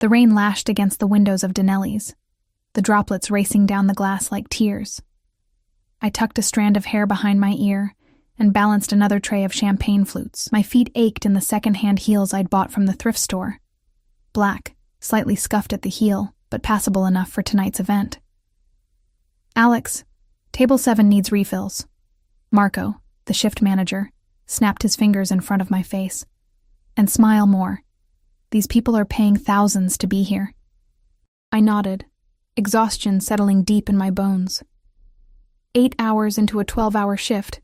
The rain lashed against the windows of Dinelli's, the droplets racing down the glass like tears. I tucked a strand of hair behind my ear and balanced another tray of champagne flutes. My feet ached in the second-hand heels I'd bought from the thrift store. Black, slightly scuffed at the heel, but passable enough for tonight's event. "Alex, table 7 needs refills." Marco, the shift manager, snapped his fingers in front of my face. "And smile more. These people are paying thousands to be here." I nodded, exhaustion settling deep in my bones. 8 hours into a 12-hour shift,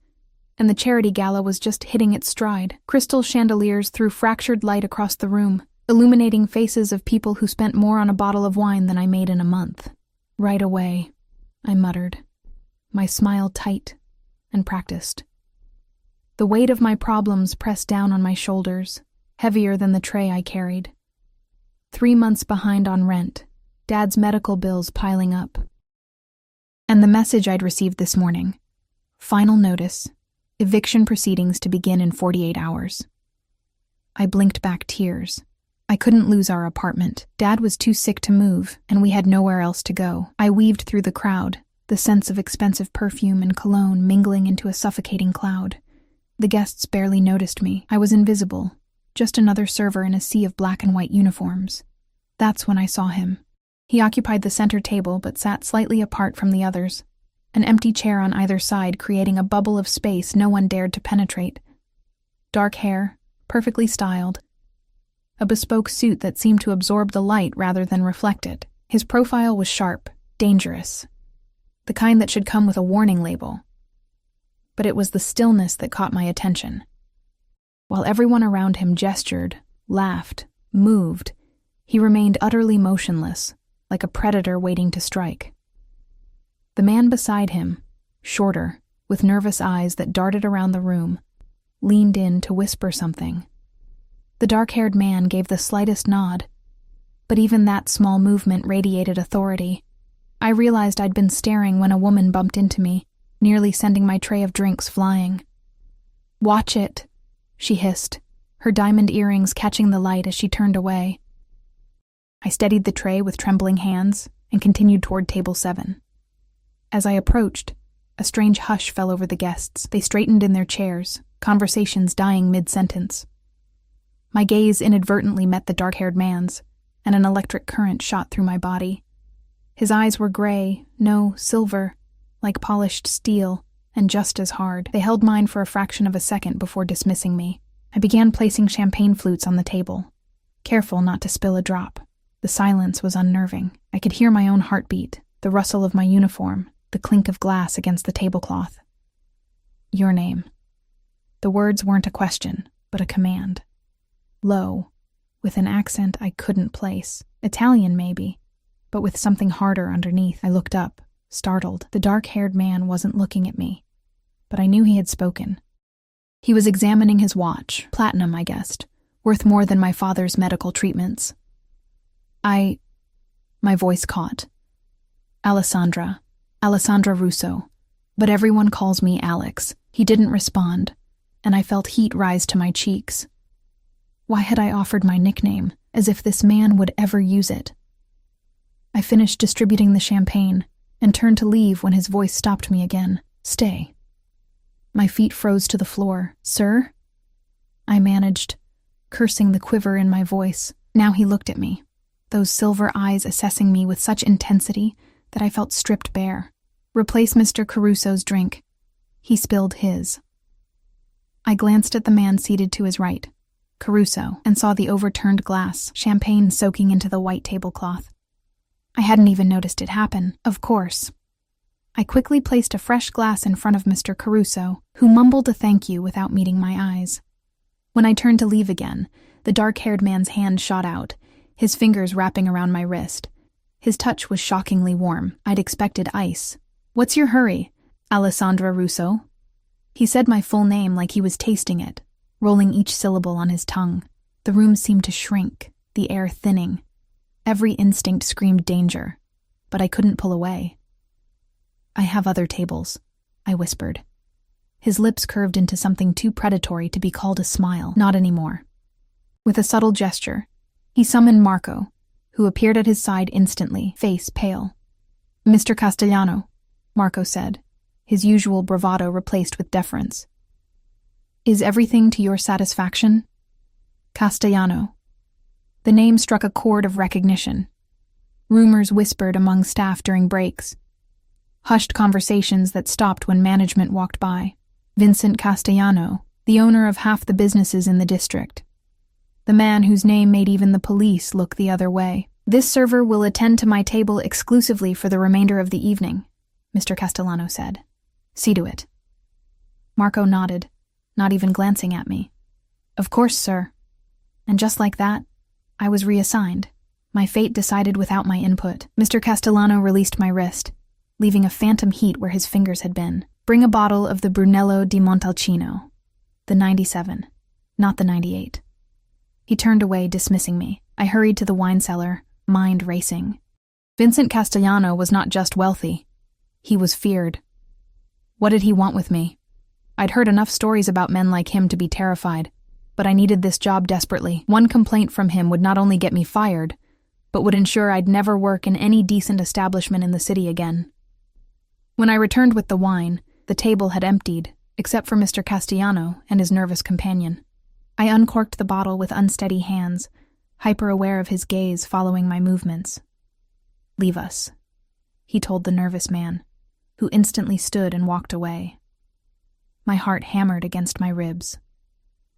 and the charity gala was just hitting its stride. Crystal chandeliers threw fractured light across the room, illuminating faces of people who spent more on a bottle of wine than I made in a month. "Right away," I muttered, my smile tight and practiced. The weight of my problems pressed down on my shoulders, heavier than the tray I carried. 3 months behind on rent, Dad's medical bills piling up. And the message I'd received this morning. Final notice, eviction proceedings to begin in 48 hours. I blinked back tears. I couldn't lose our apartment. Dad was too sick to move, and we had nowhere else to go. I weaved through the crowd, the scents of expensive perfume and cologne mingling into a suffocating cloud. The guests barely noticed me. I was invisible, just another server in a sea of black and white uniforms. That's when I saw him. He occupied the center table but sat slightly apart from the others, an empty chair on either side creating a bubble of space no one dared to penetrate. Dark hair, perfectly styled. A bespoke suit that seemed to absorb the light rather than reflect it. His profile was sharp, dangerous. The kind that should come with a warning label. But it was the stillness that caught my attention. While everyone around him gestured, laughed, moved, he remained utterly motionless, like a predator waiting to strike. The man beside him, shorter, with nervous eyes that darted around the room, leaned in to whisper something. The dark-haired man gave the slightest nod, but even that small movement radiated authority. I realized I'd been staring when a woman bumped into me, nearly sending my tray of drinks flying. "Watch it," she hissed, her diamond earrings catching the light as she turned away. I steadied the tray with trembling hands and continued toward table 7. As I approached, a strange hush fell over the guests. They straightened in their chairs, conversations dying mid-sentence. My gaze inadvertently met the dark-haired man's, and an electric current shot through my body. His eyes were gray, no, silver, like polished steel, and just as hard. They held mine for a fraction of a second before dismissing me. I began placing champagne flutes on the table, careful not to spill a drop. The silence was unnerving. I could hear my own heartbeat, the rustle of my uniform, the clink of glass against the tablecloth. "Your name." The words weren't a question, but a command. Low, with an accent I couldn't place. Italian, maybe, but with something harder underneath. I looked up, startled. The dark-haired man wasn't looking at me, but I knew he had spoken. He was examining his watch, platinum, I guessed, worth more than my father's medical treatments. My voice caught. Alessandra Russo, but everyone calls me Alex. He didn't respond, and I felt heat rise to my cheeks. Why had I offered my nickname, as if this man would ever use it? I finished distributing the champagne and turned to leave when his voice stopped me again. "Stay." My feet froze to the floor. "Sir?" I managed, cursing the quiver in my voice. Now he looked at me, those silver eyes assessing me with such intensity that I felt stripped bare. "Replace Mr. Caruso's drink." He spilled his. I glanced at the man seated to his right, Caruso, and saw the overturned glass, champagne soaking into the white tablecloth. I hadn't even noticed it happen, of course. I quickly placed a fresh glass in front of Mr. Caruso, who mumbled a thank you without meeting my eyes. When I turned to leave again, the dark-haired man's hand shot out, his fingers wrapping around my wrist. His touch was shockingly warm. I'd expected ice. "What's your hurry, Alessandra Russo?" He said my full name like he was tasting it, rolling each syllable on his tongue. The room seemed to shrink, the air thinning. Every instinct screamed danger, but I couldn't pull away. "I have other tables," I whispered. His lips curved into something too predatory to be called a smile. Not anymore. With a subtle gesture, he summoned Marco, who appeared at his side instantly, face pale. "Mr. Castellano," Marco said, his usual bravado replaced with deference. "Is everything to your satisfaction?" Castellano. The name struck a chord of recognition. Rumors whispered among staff during breaks. Hushed conversations that stopped when management walked by. Vincent Castellano, the owner of half the businesses in the district. The man whose name made even the police look the other way. "This server will attend to my table exclusively for the remainder of the evening," Mr. Castellano said. "See to it." Marco nodded, not even glancing at me. "Of course, sir." And just like that, I was reassigned. My fate decided without my input. Mr. Castellano released my wrist, leaving a phantom heat where his fingers had been. "Bring a bottle of the Brunello di Montalcino. The 97, not the 98. He turned away, dismissing me. I hurried to the wine cellar, mind racing. Vincent Castellano was not just wealthy. He was feared. What did he want with me? I'd heard enough stories about men like him to be terrified, but I needed this job desperately. One complaint from him would not only get me fired, but would ensure I'd never work in any decent establishment in the city again. When I returned with the wine, the table had emptied, except for Mr. Castellano and his nervous companion. I uncorked the bottle with unsteady hands, hyper-aware of his gaze following my movements. "Leave us," he told the nervous man, who instantly stood and walked away. My heart hammered against my ribs.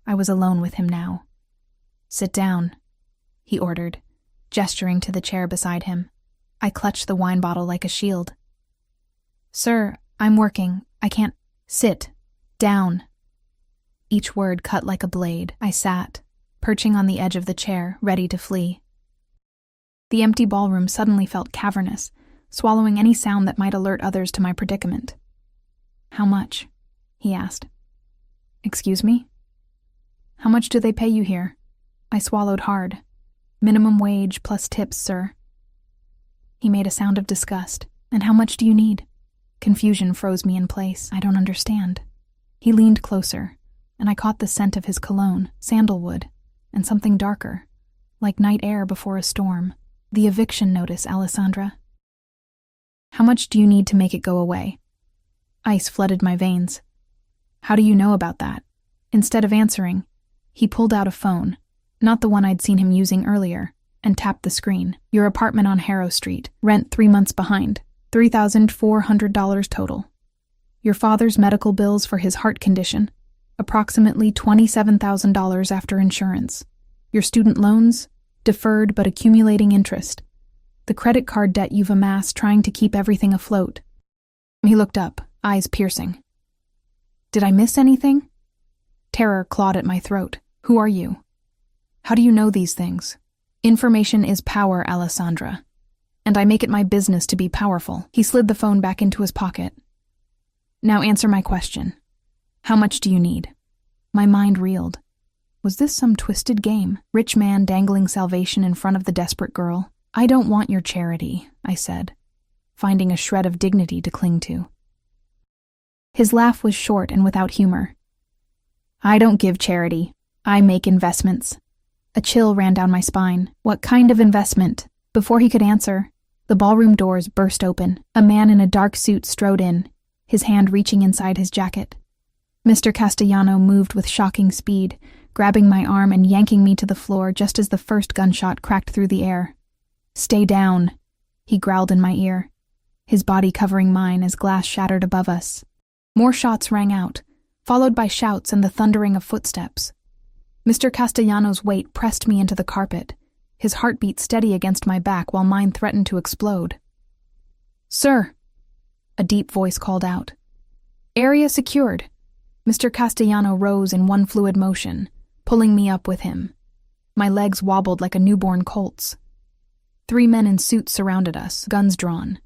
I was alone with him now. "Sit down," he ordered, gesturing to the chair beside him. I clutched the wine bottle like a shield. "Sir, I'm working. I can't." "Sit. Down." Each word cut like a blade. I sat, perching on the edge of the chair, ready to flee. The empty ballroom suddenly felt cavernous, swallowing any sound that might alert others to my predicament. "How much?" he asked. "Excuse me?" "How much do they pay you here?" I swallowed hard. "Minimum wage plus tips, sir." He made a sound of disgust. "And how much do you need?" Confusion froze me in place. "I don't understand." He leaned closer, and I caught the scent of his cologne, sandalwood, and something darker, like night air before a storm. "The eviction notice, Alessandra." "How much do you need to make it go away?" Ice flooded my veins. "How do you know about that?" Instead of answering, he pulled out a phone, not the one I'd seen him using earlier, and tapped the screen. "Your apartment on Harrow Street, rent 3 months behind, $3,400 total. Your father's medical bills for his heart condition, approximately $27,000 after insurance. Your student loans, deferred but accumulating interest. The credit card debt you've amassed trying to keep everything afloat." He looked up, eyes piercing. Did I miss anything? Terror clawed at my throat. "Who are you? How do you know these things?" "Information is power, Alessandra, and I make it my business to be powerful." He slid the phone back into his pocket. "Now answer my question. How much do you need?" My mind reeled. Was this some twisted game? Rich man dangling salvation in front of the desperate girl? "I don't want your charity," I said, finding a shred of dignity to cling to. His laugh was short and without humor. "I don't give charity. I make investments." A chill ran down my spine. "What kind of investment?" Before he could answer, the ballroom doors burst open. A man in a dark suit strode in, his hand reaching inside his jacket. Mr. Castellano moved with shocking speed, grabbing my arm and yanking me to the floor just as the first gunshot cracked through the air. "Stay down," he growled in my ear, his body covering mine as glass shattered above us. More shots rang out, followed by shouts and the thundering of footsteps. Mr. Castellano's weight pressed me into the carpet, his heartbeat steady against my back while mine threatened to explode. "Sir!" a deep voice called out. "Area secured." Mr. Castellano rose in one fluid motion, pulling me up with him. My legs wobbled like a newborn colt's. 3 men in suits surrounded us, guns drawn.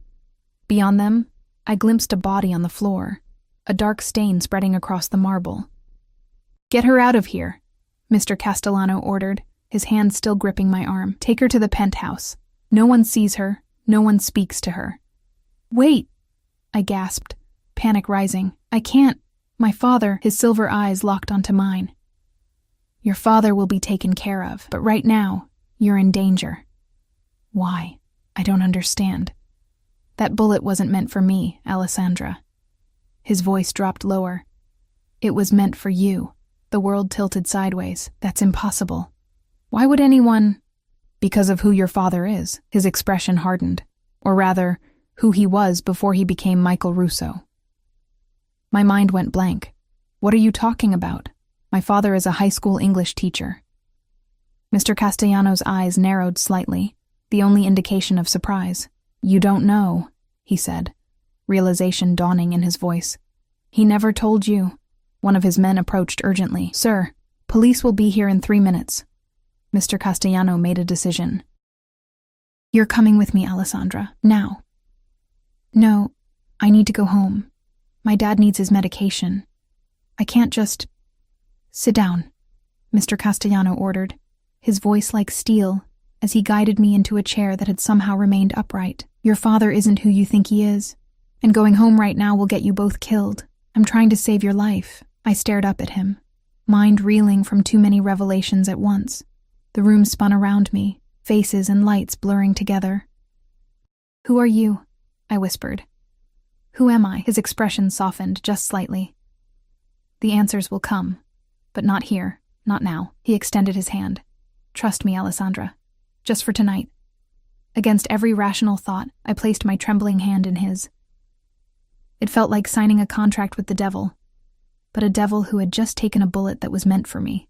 Beyond them, I glimpsed a body on the floor, a dark stain spreading across the marble. "Get her out of here," Mr. Castellano ordered, his hand still gripping my arm. "Take her to the penthouse. No one sees her, no one speaks to her." "Wait," I gasped, panic rising. "I can't. My father," his silver eyes locked onto mine. "Your father will be taken care of, but right now, you're in danger." Why? I don't understand. That bullet wasn't meant for me, Alessandra. His voice dropped lower. It was meant for you. The world tilted sideways. That's impossible. Why would anyone? Because of who your father is. His expression hardened. Or rather, who he was before he became Michael Russo. My mind went blank. What are you talking about? My father is a high school English teacher. Mr. Castellano's eyes narrowed slightly, the only indication of surprise. You don't know, he said, realization dawning in his voice. He never told you. One of his men approached urgently. Sir, police will be here in 3 minutes. Mr. Castellano made a decision. You're coming with me, Alessandra, now. No, I need to go home. My dad needs his medication. I can't just... Sit down, Mr. Castellano ordered, his voice like steel, as he guided me into a chair that had somehow remained upright. Your father isn't who you think he is, and going home right now will get you both killed. I'm trying to save your life. I stared up at him, mind reeling from too many revelations at once. The room spun around me, faces and lights blurring together. Who are you? I whispered. Who am I? His expression softened just slightly. The answers will come, but not here, not now. He extended his hand. Trust me, Alessandra. Just for tonight. Against every rational thought, I placed my trembling hand in his. It felt like signing a contract with the devil, but a devil who had just taken a bullet that was meant for me.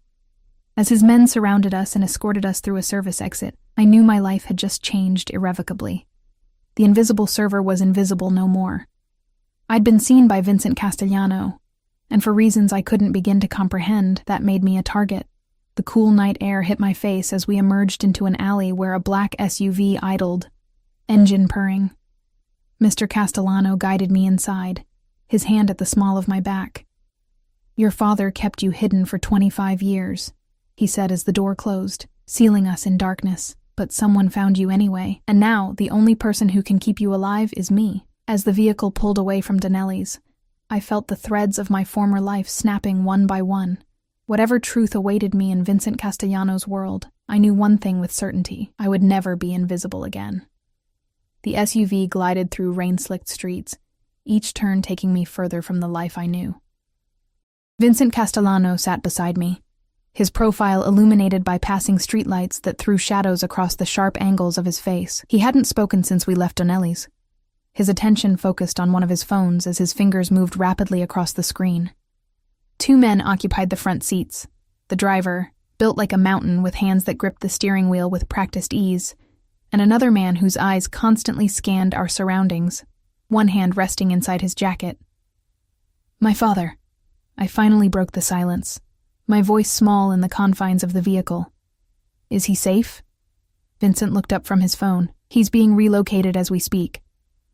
As his men surrounded us and escorted us through a service exit, I knew my life had just changed irrevocably. The invisible server was invisible no more. I'd been seen by Vincent Castellano, and for reasons I couldn't begin to comprehend, that made me a target. The cool night air hit my face as we emerged into an alley where a black SUV idled, engine purring. Mr. Castellano guided me inside, his hand at the small of my back. Your father kept you hidden for 25 years, he said as the door closed, sealing us in darkness. But someone found you anyway, and now the only person who can keep you alive is me. As the vehicle pulled away from Donnelly's, I felt the threads of my former life snapping one by one. Whatever truth awaited me in Vincent Castellano's world, I knew one thing with certainty: I would never be invisible again. The SUV glided through rain-slicked streets, each turn taking me further from the life I knew. Vincent Castellano sat beside me, his profile illuminated by passing streetlights that threw shadows across the sharp angles of his face. He hadn't spoken since we left Donnelly's. His attention focused on one of his phones as his fingers moved rapidly across the screen. 2 men occupied the front seats. The driver, built like a mountain with hands that gripped the steering wheel with practiced ease, and another man whose eyes constantly scanned our surroundings, one hand resting inside his jacket. My father. I finally broke the silence, my voice small in the confines of the vehicle. Is he safe? Vincent looked up from his phone. He's being relocated as we speak.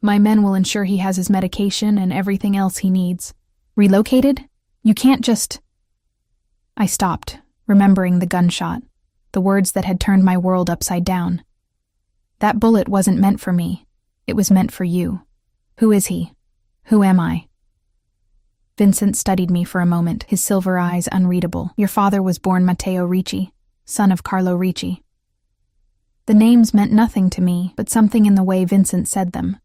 My men will ensure he has his medication and everything else he needs. Relocated? You can't just... I stopped, remembering the gunshot, the words that had turned my world upside down. That bullet wasn't meant for me. It was meant for you. Who is he? Who am I? Vincent studied me for a moment, his silver eyes unreadable. Your father was born Matteo Ricci, son of Carlo Ricci. The names meant nothing to me, but something in the way Vincent said them,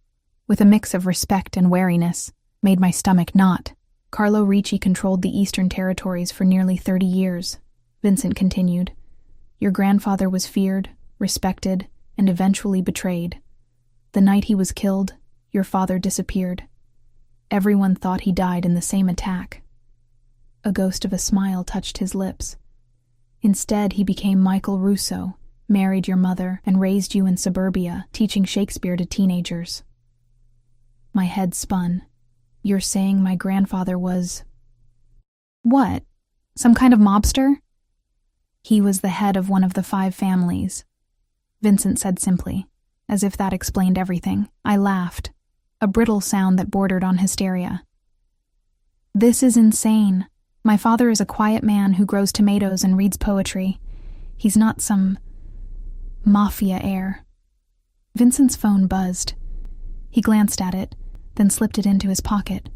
with a mix of respect and wariness, made my stomach knot. Carlo Ricci controlled the Eastern Territories for nearly 30 years, Vincent continued. Your grandfather was feared, respected, and eventually betrayed. The night he was killed, your father disappeared. Everyone thought he died in the same attack. A ghost of a smile touched his lips. Instead, he became Michael Russo, married your mother, and raised you in suburbia, teaching Shakespeare to teenagers. My head spun. You're saying my grandfather was... What? Some kind of mobster? He was the head of one of the 5 families, Vincent said simply, as if that explained everything. I laughed, a brittle sound that bordered on hysteria. This is insane. My father is a quiet man who grows tomatoes and reads poetry. He's not some Mafia heir. Vincent's phone buzzed. He glanced at it, then slipped it into his pocket.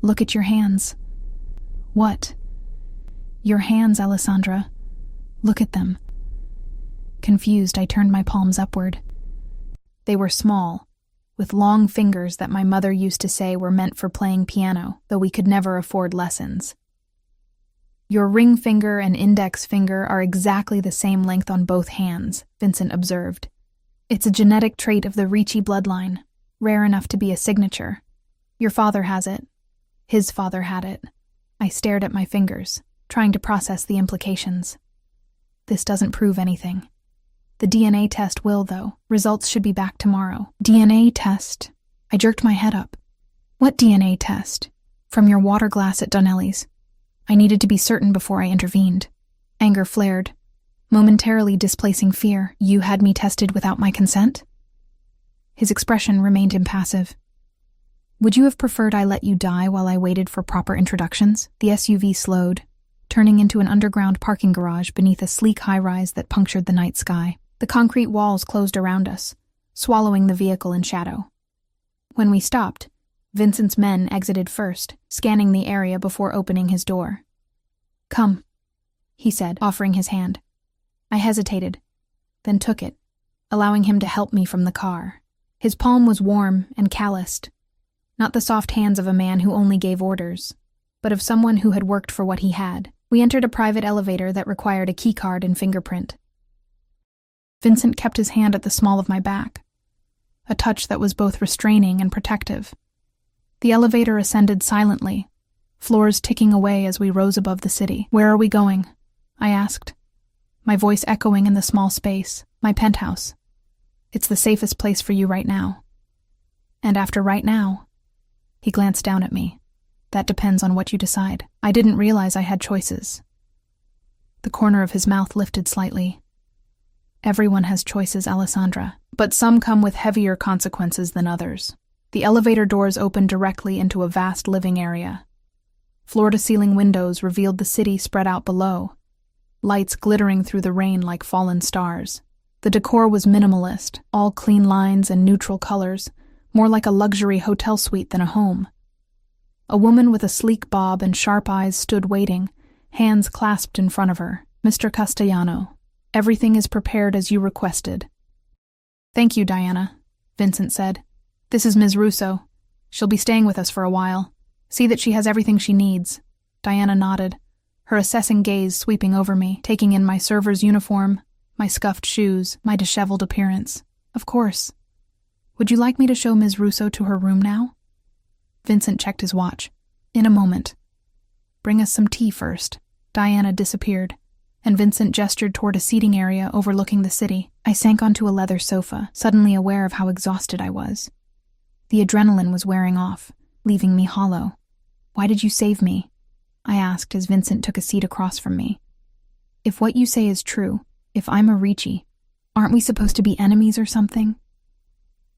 Look at your hands. What? Your hands, Alessandra. Look at them. Confused, I turned my palms upward. They were small, with long fingers that my mother used to say were meant for playing piano, though we could never afford lessons. Your ring finger and index finger are exactly the same length on both hands, Vincent observed. It's a genetic trait of the Ricci bloodline, rare enough to be a signature. Your father has it. His father had it. I stared at my fingers, trying to process the implications. This doesn't prove anything. The DNA test will, though. Results should be back tomorrow. DNA test? I jerked my head up. What DNA test? From your water glass at Donnelly's. I needed to be certain before I intervened. Anger flared, momentarily displacing fear. You had me tested without my consent? His expression remained impassive. Would you have preferred I let you die while I waited for proper introductions? The SUV slowed, turning into an underground parking garage beneath a sleek high-rise that punctured the night sky. The concrete walls closed around us, swallowing the vehicle in shadow. When we stopped, Vincent's men exited first, scanning the area before opening his door. Come, he said, offering his hand. I hesitated, then took it, allowing him to help me from the car. His palm was warm and calloused, not the soft hands of a man who only gave orders, but of someone who had worked for what he had. We entered a private elevator that required a keycard and fingerprint. Vincent kept his hand at the small of my back, a touch that was both restraining and protective. The elevator ascended silently, floors ticking away as we rose above the city. Where are we going? I asked, my voice echoing in the small space. My penthouse. It's the safest place for you right now. And after right now, he glanced down at me. That depends on what you decide. I didn't realize I had choices. The corner of his mouth lifted slightly. Everyone has choices, Alessandra, but some come with heavier consequences than others. The elevator doors opened directly into a vast living area. Floor-to-ceiling windows revealed the city spread out below, lights glittering through the rain like fallen stars. The decor was minimalist, all clean lines and neutral colors, more like a luxury hotel suite than a home. A woman with a sleek bob and sharp eyes stood waiting, hands clasped in front of her. Mr. Castellano, everything is prepared as you requested. Thank you, Diana, Vincent said. This is Ms. Russo. She'll be staying with us for a while. See that she has everything she needs. Diana nodded, her assessing gaze sweeping over me, taking in my server's uniform, my scuffed shoes, my disheveled appearance. Of course. Would you like me to show Ms. Russo to her room now? Vincent checked his watch. In a moment. Bring us some tea first. Diana disappeared, and Vincent gestured toward a seating area overlooking the city. I sank onto a leather sofa, suddenly aware of how exhausted I was. The adrenaline was wearing off, leaving me hollow. Why did you save me? I asked as Vincent took a seat across from me. If what you say is true, if I'm a Ricci, aren't we supposed to be enemies or something?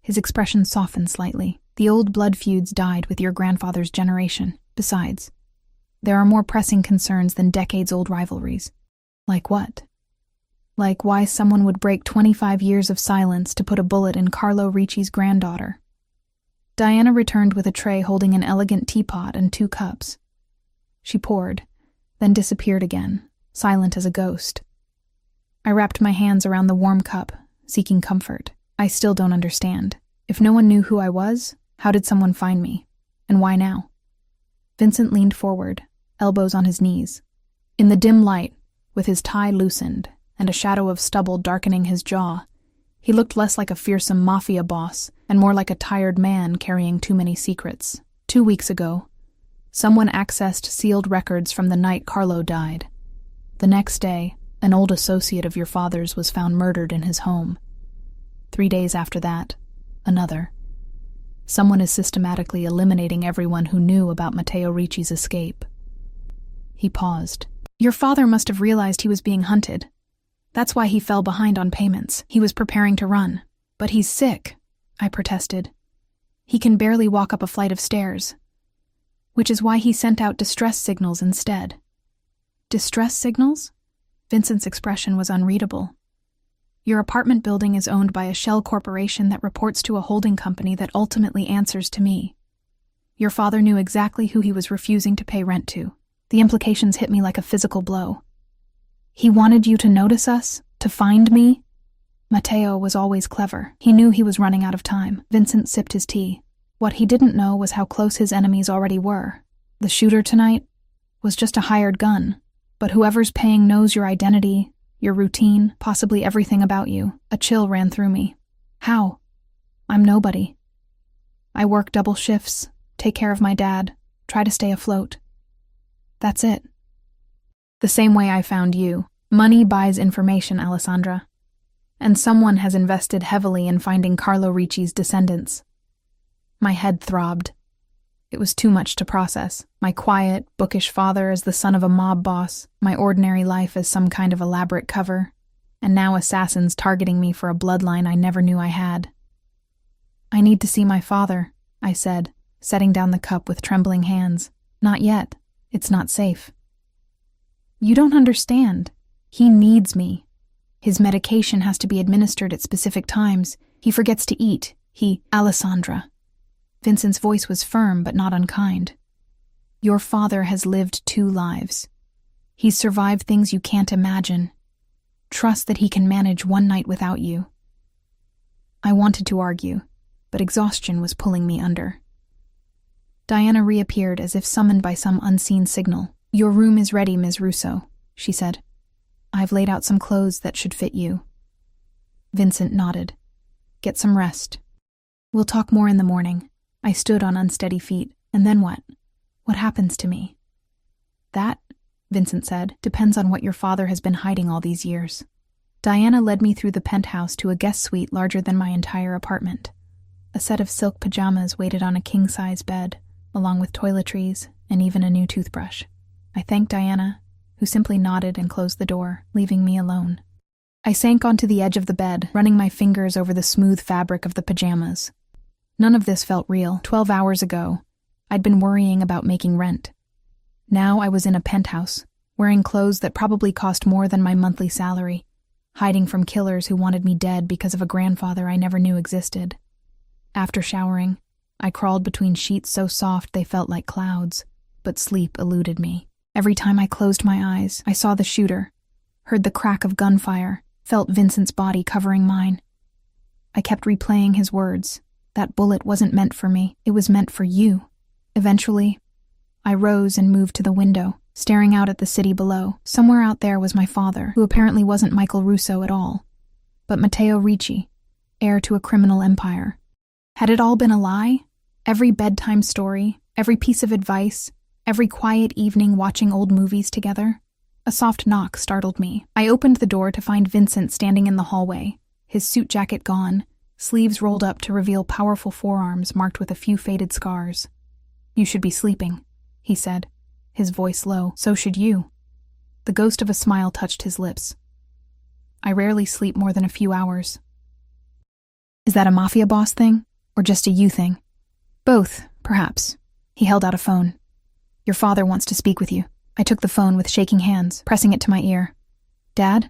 His expression softened slightly. The old blood feuds died with your grandfather's generation. Besides, there are more pressing concerns than decades-old rivalries. Like what? Like why someone would break 25 years of silence to put a bullet in Carlo Ricci's granddaughter. Diana returned with a tray holding an elegant teapot and 2 cups. She poured, then disappeared again, silent as a ghost. I wrapped my hands around the warm cup, seeking comfort. I still don't understand. If no one knew who I was, how did someone find me? And why now? Vincent leaned forward, elbows on his knees. In the dim light, with his tie loosened and a shadow of stubble darkening his jaw, he looked less like a fearsome Mafia boss and more like a tired man carrying too many secrets. 2 weeks ago, someone accessed sealed records from the night Carlo died. The next day, an old associate of your father's was found murdered in his home. 3 days after that, another. Someone is systematically eliminating everyone who knew about Matteo Ricci's escape. He paused. Your father must have realized he was being hunted. That's why he fell behind on payments. He was preparing to run. But he's sick, I protested. He can barely walk up a flight of stairs. Which is why he sent out distress signals instead. Distress signals? Vincent's expression was unreadable. Your apartment building is owned by a shell corporation that reports to a holding company that ultimately answers to me. Your father knew exactly who he was refusing to pay rent to. The implications hit me like a physical blow. He wanted you to notice us? To find me? Matteo was always clever. He knew he was running out of time. Vincent sipped his tea. What he didn't know was how close his enemies already were. The shooter tonight was just a hired gun, but whoever's paying knows your identity, your routine, possibly everything about you. A chill ran through me. How? I'm nobody. I work double shifts, take care of my dad, try to stay afloat. That's it. The same way I found you. Money buys information, Alessandra. And someone has invested heavily in finding Carlo Ricci's descendants. My head throbbed. It was too much to process. My quiet, bookish father as the son of a mob boss, my ordinary life as some kind of elaborate cover, and now assassins targeting me for a bloodline I never knew I had. I need to see my father, I said, setting down the cup with trembling hands. Not yet. It's not safe. You don't understand. He needs me. His medication has to be administered at specific times. He forgets to eat. Alessandra. Vincent's voice was firm but not unkind. Your father has lived 2 lives. He's survived things you can't imagine. Trust that he can manage one night without you. I wanted to argue, but exhaustion was pulling me under. Diana reappeared as if summoned by some unseen signal. Your room is ready, Ms. Russo, she said. I've laid out some clothes that should fit you. Vincent nodded. Get some rest. We'll talk more in the morning. I stood on unsteady feet. And then what? What happens to me? That, Vincent said, depends on what your father has been hiding all these years. Diana led me through the penthouse to a guest suite larger than my entire apartment. A set of silk pajamas waited on a king-size bed, along with toiletries and even a new toothbrush. I thanked Diana, who simply nodded and closed the door, leaving me alone. I sank onto the edge of the bed, running my fingers over the smooth fabric of the pajamas. None of this felt real. 12 hours ago, I'd been worrying about making rent. Now I was in a penthouse, wearing clothes that probably cost more than my monthly salary, hiding from killers who wanted me dead because of a grandfather I never knew existed. After showering, I crawled between sheets so soft they felt like clouds, but sleep eluded me. Every time I closed my eyes, I saw the shooter, heard the crack of gunfire, felt Vincent's body covering mine. I kept replaying his words. That bullet wasn't meant for me. It was meant for you. Eventually, I rose and moved to the window, staring out at the city below. Somewhere out there was my father, who apparently wasn't Michael Russo at all, but Matteo Ricci, heir to a criminal empire. Had it all been a lie? Every bedtime story, every piece of advice, every quiet evening watching old movies together? A soft knock startled me. I opened the door to find Vincent standing in the hallway, his suit jacket gone, sleeves rolled up to reveal powerful forearms marked with a few faded scars. You should be sleeping, he said, his voice low. So should you. The ghost of a smile touched his lips. I rarely sleep more than a few hours. Is that a Mafia boss thing, or just a you thing? Both, perhaps. He held out a phone. Your father wants to speak with you. I took the phone with shaking hands, pressing it to my ear. Dad?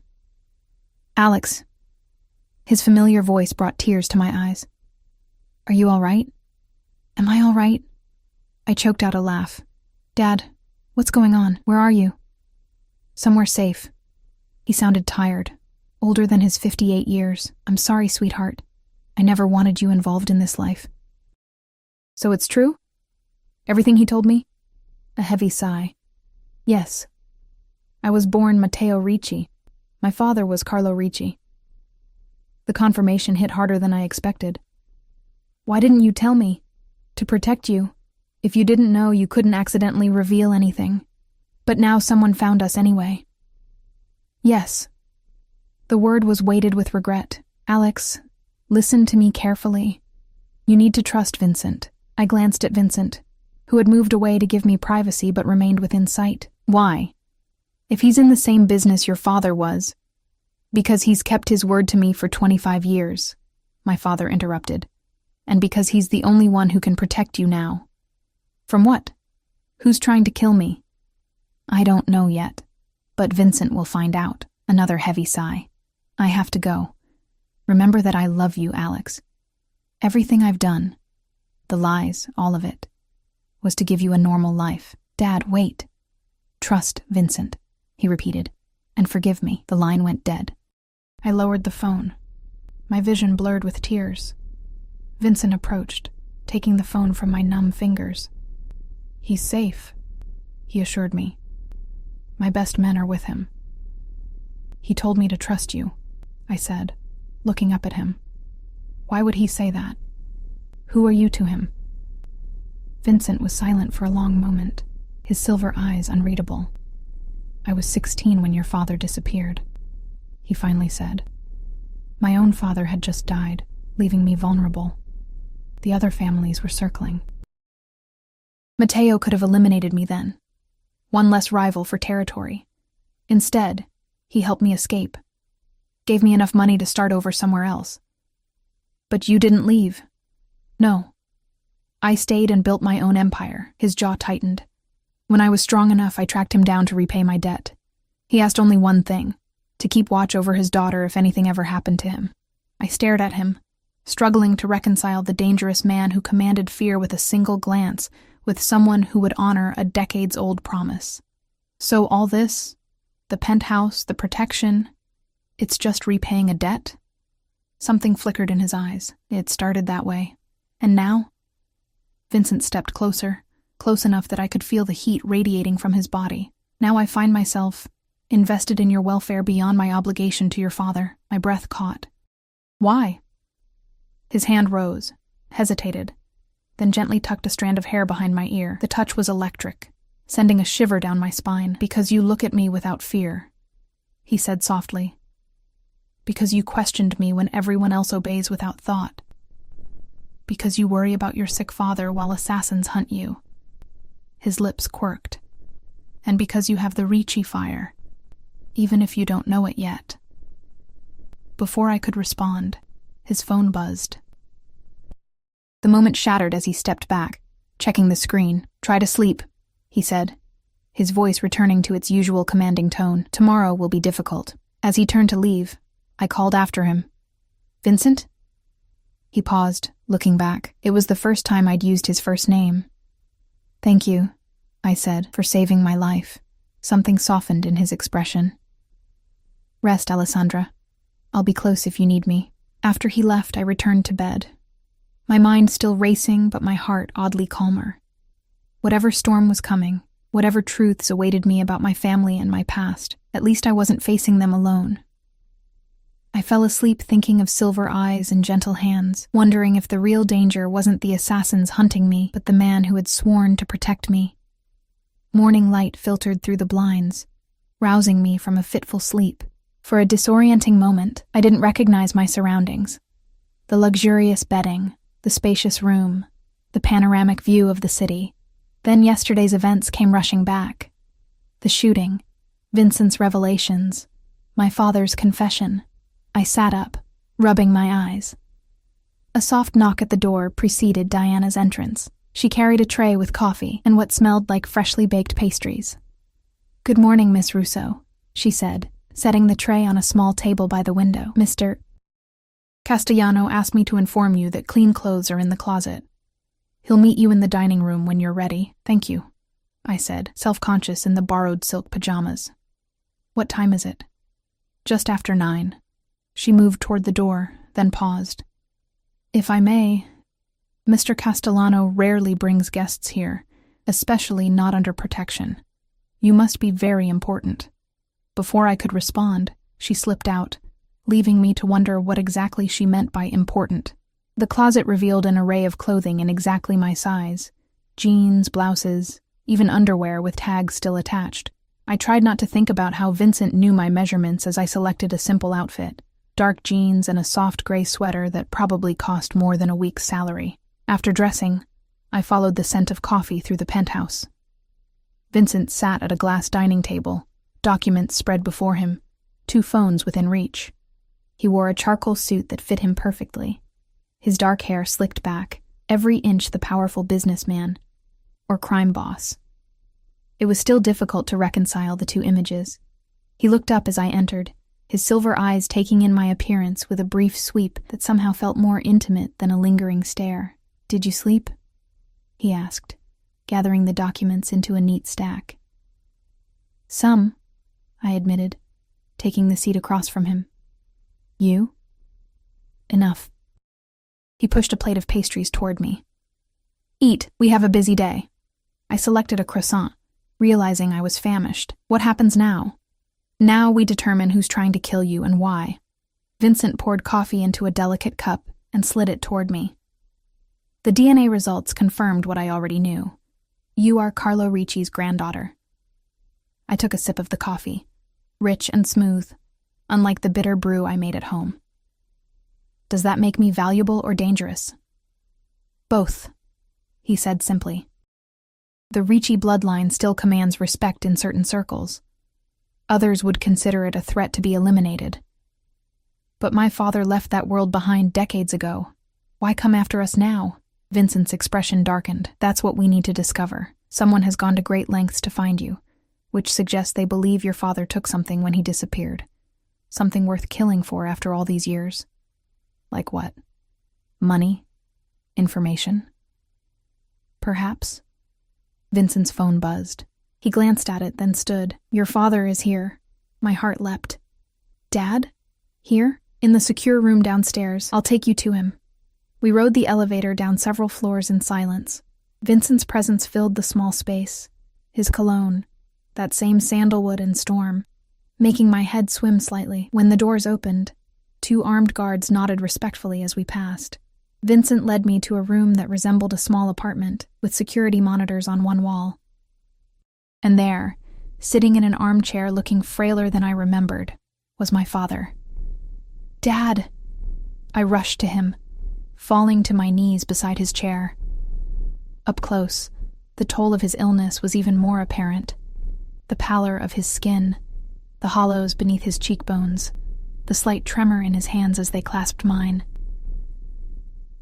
Alex. His familiar voice brought tears to my eyes. Are you all right? Am I all right? I choked out a laugh. Dad, what's going on? Where are you? Somewhere safe. He sounded tired, older than his 58 years. I'm sorry, sweetheart. I never wanted you involved in this life. So it's true? Everything he told me? A heavy sigh. Yes. I was born Matteo Ricci. My father was Carlo Ricci. The confirmation hit harder than I expected. Why didn't you tell me? To protect you. If you didn't know, you couldn't accidentally reveal anything. But now someone found us anyway. Yes. The word was weighted with regret. Alex, listen to me carefully. You need to trust Vincent. I glanced at Vincent, who had moved away to give me privacy but remained within sight. Why? If he's in the same business your father was. Because he's kept his word to me for 25 years, my father interrupted. And because he's the only one who can protect you now. From what? Who's trying to kill me? I don't know yet, but Vincent will find out. Another heavy sigh. I have to go. Remember that I love you, Alex. Everything I've done, the lies, all of it, was to give you a normal life. Dad, wait. Trust Vincent, he repeated. And forgive me. The line went dead. I lowered the phone. my vision blurred with tears. Vincent approached, taking the phone from my numb fingers. "He's safe," he assured me. "My best men are with him." "He told me to trust you," I said, looking up at him. "Why would he say that? Who are you to him?" Vincent was silent for a long moment, his silver eyes unreadable. "I was 16 when your father disappeared," he finally said. "My own father had just died, leaving me vulnerable. The other families were circling. Matteo could have eliminated me then, one less rival for territory. Instead, he helped me escape, gave me enough money to start over somewhere else. But you didn't leave. No. I stayed and built my own empire." His jaw tightened. "When I was strong enough, I tracked him down to repay my debt. He asked only one thing, to keep watch over his daughter if anything ever happened to him." I stared at him, struggling to reconcile the dangerous man who commanded fear with a single glance with someone who would honor a decades-old promise. So all this, the penthouse, the protection, it's just repaying a debt? Something flickered in his eyes. It started that way. And now? Vincent stepped closer, close enough that I could feel the heat radiating from his body. "Now I find myself invested in your welfare beyond my obligation to your father." My breath caught. "Why?" His hand rose, hesitated, then gently tucked a strand of hair behind my ear. The touch was electric, sending a shiver down my spine. "Because you look at me without fear," he said softly. "Because you questioned me when everyone else obeys without thought. Because you worry about your sick father while assassins hunt you." His lips quirked. "And because you have the Ricci fire, even if you don't know it yet." Before I could respond, his phone buzzed. The moment shattered as he stepped back, checking the screen. "Try to sleep," he said, his voice returning to its usual commanding tone. "Tomorrow will be difficult." As he turned to leave, I called after him. "Vincent?" He paused, looking back. It was the first time I'd used his first name. "Thank you," I said, "for saving my life." Something softened in his expression. "Rest, Alessandra. I'll be close if you need me." After he left, I returned to bed. My mind still racing, but my heart oddly calmer. Whatever storm was coming, whatever truths awaited me about my family and my past, at least I wasn't facing them alone. I fell asleep thinking of silver eyes and gentle hands, wondering if the real danger wasn't the assassins hunting me, but the man who had sworn to protect me. Morning light filtered through the blinds, rousing me from a fitful sleep. For a disorienting moment, I didn't recognize my surroundings. The luxurious bedding, the spacious room, the panoramic view of the city. Then yesterday's events came rushing back. The shooting, Vincent's revelations, my father's confession. I sat up, rubbing my eyes. A soft knock at the door preceded Diana's entrance. She carried a tray with coffee and what smelled like freshly baked pastries. "Good morning, Miss Russo," she said, setting the tray on a small table by the window. "Mr. Castellano asked me to inform you that clean clothes are in the closet. He'll meet you in the dining room when you're ready." "Thank you," I said, self-conscious in the borrowed silk pajamas. "What time is it?" "Just after 9. She moved toward the door, then paused. "If I may, Mr. Castellano rarely brings guests here, especially not under protection. You must be very important." Before I could respond, she slipped out, leaving me to wonder what exactly she meant by important. The closet revealed an array of clothing in exactly my size. Jeans, blouses, even underwear with tags still attached. I tried not to think about how Vincent knew my measurements as I selected a simple outfit. Dark jeans and a soft gray sweater that probably cost more than a week's salary. After dressing, I followed the scent of coffee through the penthouse. Vincent sat at a glass dining table, documents spread before him, 2 phones within reach. He wore a charcoal suit that fit him perfectly, his dark hair slicked back, every inch the powerful businessman, or crime boss. It was still difficult to reconcile the 2 images. He looked up as I entered, his silver eyes taking in my appearance with a brief sweep that somehow felt more intimate than a lingering stare. "Did you sleep?" he asked, gathering the documents into a neat stack. "Some," I admitted, taking the seat across from him. "You?" Enough. He pushed a plate of pastries toward me. Eat, we have a busy day. I selected a croissant, realizing I was famished. What happens now? Now we determine who's trying to kill you and why. Vincent poured coffee into a delicate cup and slid it toward me. The DNA results confirmed what I already knew. You are Carlo Ricci's granddaughter. I took a sip of the coffee, rich and smooth, unlike the bitter brew I made at home. Does that make me valuable or dangerous? Both, he said simply. The Ricci bloodline still commands respect in certain circles. Others would consider it a threat to be eliminated. But my father left that world behind decades ago. Why come after us now? Vincent's expression darkened. That's what we need to discover. Someone has gone to great lengths to find you, which suggests they believe your father took something when he disappeared. Something worth killing for after all these years. Like what? Money? Information? Perhaps? Vincent's phone buzzed. He glanced at it, then stood. Your father is here. My heart leapt. Dad? Here? In the secure room downstairs. I'll take you to him. We rode the elevator down several floors in silence. Vincent's presence filled the small space. His cologne, that same sandalwood and storm, making my head swim slightly. When the doors opened, 2 armed guards nodded respectfully as we passed. Vincent led me to a room that resembled a small apartment, with security monitors on one wall. And there, sitting in an armchair looking frailer than I remembered, was my father. Dad! I rushed to him, falling to my knees beside his chair. Up close, the toll of his illness was even more apparent. The pallor of his skin, the hollows beneath his cheekbones, the slight tremor in his hands as they clasped mine.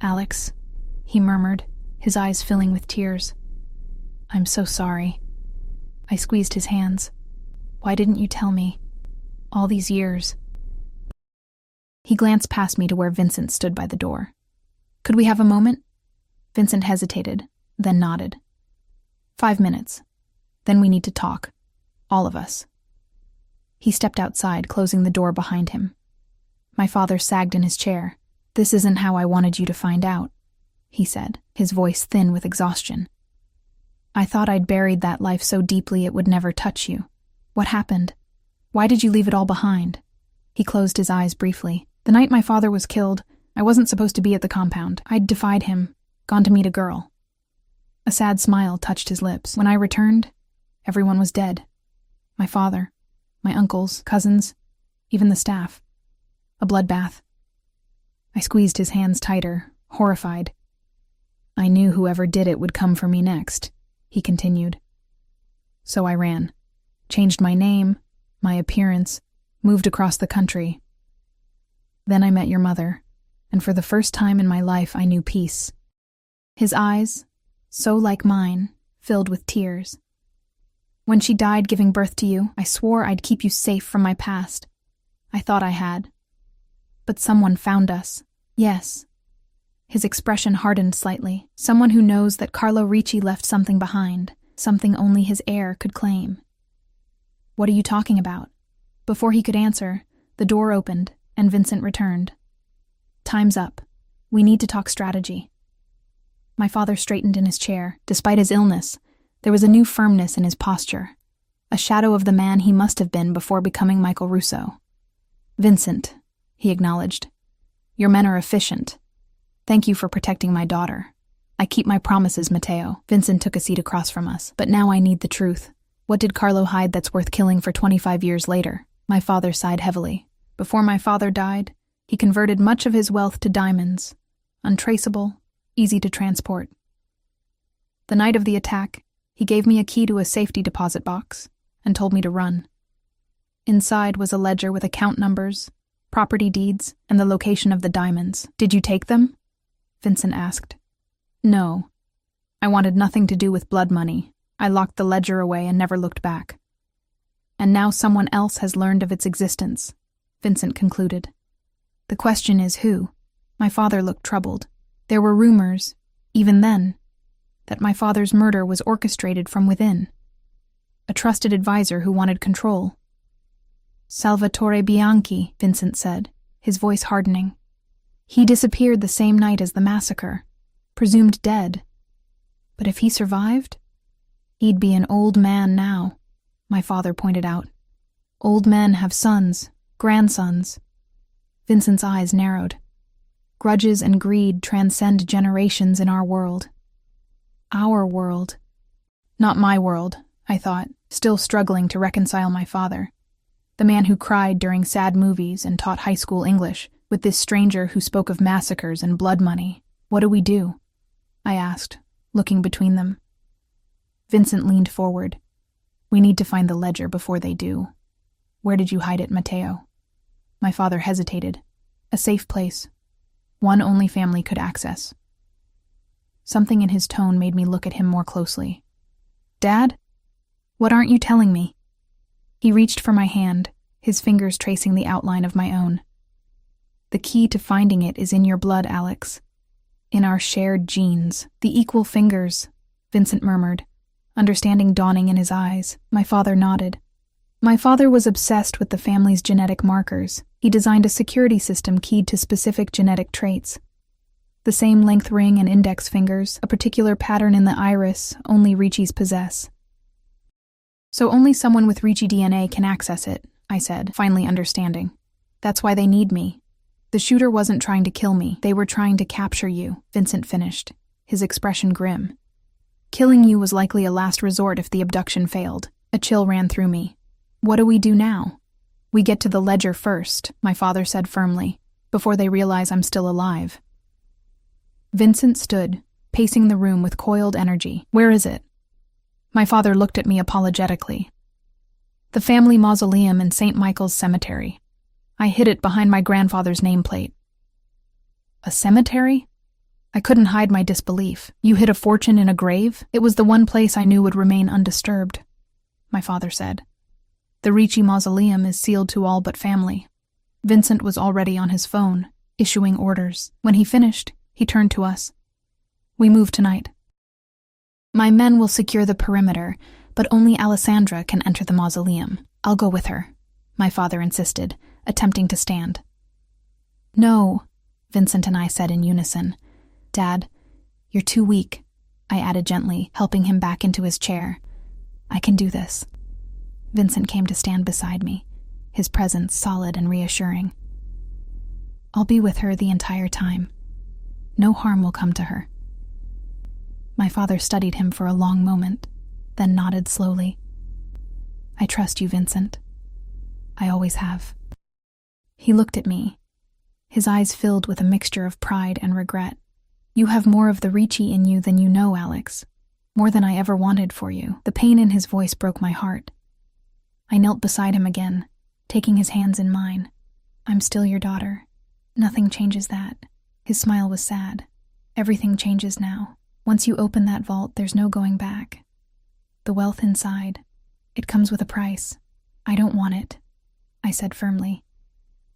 Alex, he murmured, his eyes filling with tears. I'm so sorry. I squeezed his hands. Why didn't you tell me? All these years. He glanced past me to where Vincent stood by the door. Could we have a moment? Vincent hesitated, then nodded. 5 minutes. Then we need to talk. All of us. He stepped outside, closing the door behind him. My father sagged in his chair. This isn't how I wanted you to find out, he said, his voice thin with exhaustion. I thought I'd buried that life so deeply it would never touch you. What happened? Why did you leave it all behind? He closed his eyes briefly. The night my father was killed, I wasn't supposed to be at the compound. I'd defied him, gone to meet a girl. A sad smile touched his lips. When I returned, everyone was dead. My father, my uncles, cousins, even the staff. A bloodbath. I squeezed his hands tighter, horrified. I knew whoever did it would come for me next, he continued. So I ran, changed my name, my appearance, moved across the country. Then I met your mother, and for the first time in my life I knew peace. His eyes, so like mine, filled with tears. When she died giving birth to you, I swore I'd keep you safe from my past. I thought I had. But someone found us. Yes. His expression hardened slightly. Someone who knows that Carlo Ricci left something behind, something only his heir could claim. What are you talking about? Before he could answer, the door opened, and Vincent returned. Time's up. We need to talk strategy. My father straightened in his chair. Despite his illness, there was a new firmness in his posture, a shadow of the man he must have been before becoming Michael Russo. Vincent, he acknowledged. Your men are efficient. Thank you for protecting my daughter. I keep my promises, Matteo. Vincent took a seat across from us. But now I need the truth. What did Carlo hide that's worth killing for 25 years later? My father sighed heavily. Before my father died, he converted much of his wealth to diamonds. Untraceable, easy to transport. The night of the attack, he gave me a key to a safety deposit box and told me to run. Inside was a ledger with account numbers, property deeds, and the location of the diamonds. Did you take them? Vincent asked. No. I wanted nothing to do with blood money. I locked the ledger away and never looked back. And now someone else has learned of its existence, Vincent concluded. The question is who? My father looked troubled. There were rumors, even then, that my father's murder was orchestrated from within. A trusted advisor who wanted control. Salvatore Bianchi, Vincent said, his voice hardening. He disappeared the same night as the massacre, presumed dead. But if he survived, he'd be an old man now, my father pointed out. Old men have sons, grandsons. Vincent's eyes narrowed. Grudges and greed transcend generations in our world. Our world. Not my world, I thought, still struggling to reconcile my father. The man who cried during sad movies and taught high school English, with this stranger who spoke of massacres and blood money. What do we do? I asked, looking between them. Vincent leaned forward. We need to find the ledger before they do. Where did you hide it, Mateo? My father hesitated. A safe place. One only family could access. Something in his tone made me look at him more closely. Dad? What aren't you telling me? He reached for my hand, his fingers tracing the outline of my own. The key to finding it is in your blood, Alex. In our shared genes. The equal fingers, Vincent murmured, understanding dawning in his eyes. My father nodded. My father was obsessed with the family's genetic markers. He designed a security system keyed to specific genetic traits. The same length ring and index fingers, a particular pattern in the iris only Ricci's possess. So only someone with Ricci DNA can access it, I said, finally understanding. That's why they need me. The shooter wasn't trying to kill me. They were trying to capture you, Vincent finished, his expression grim. Killing you was likely a last resort if the abduction failed. A chill ran through me. What do we do now? We get to the ledger first, my father said firmly, before they realize I'm still alive. Vincent stood, pacing the room with coiled energy. Where is it? My father looked at me apologetically. The family mausoleum in St. Michael's Cemetery. I hid it behind my grandfather's nameplate. A cemetery? I couldn't hide my disbelief. You hid a fortune in a grave? It was the one place I knew would remain undisturbed, my father said. The Ricci mausoleum is sealed to all but family. Vincent was already on his phone, issuing orders. When he finished, he turned to us. We move tonight. My men will secure the perimeter, but only Alessandra can enter the mausoleum. I'll go with her, my father insisted, attempting to stand. No, Vincent and I said in unison. Dad, you're too weak, I added gently, helping him back into his chair. I can do this. Vincent came to stand beside me, his presence solid and reassuring. I'll be with her the entire time. No harm will come to her. My father studied him for a long moment, then nodded slowly. I trust you, Vincent. I always have. He looked at me, his eyes filled with a mixture of pride and regret. You have more of the Ricci in you than you know, Alex. More than I ever wanted for you. The pain in his voice broke my heart. I knelt beside him again, taking his hands in mine. I'm still your daughter. Nothing changes that. His smile was sad. Everything changes now. Once you open that vault, there's no going back. The wealth inside, it comes with a price. I don't want it, I said firmly.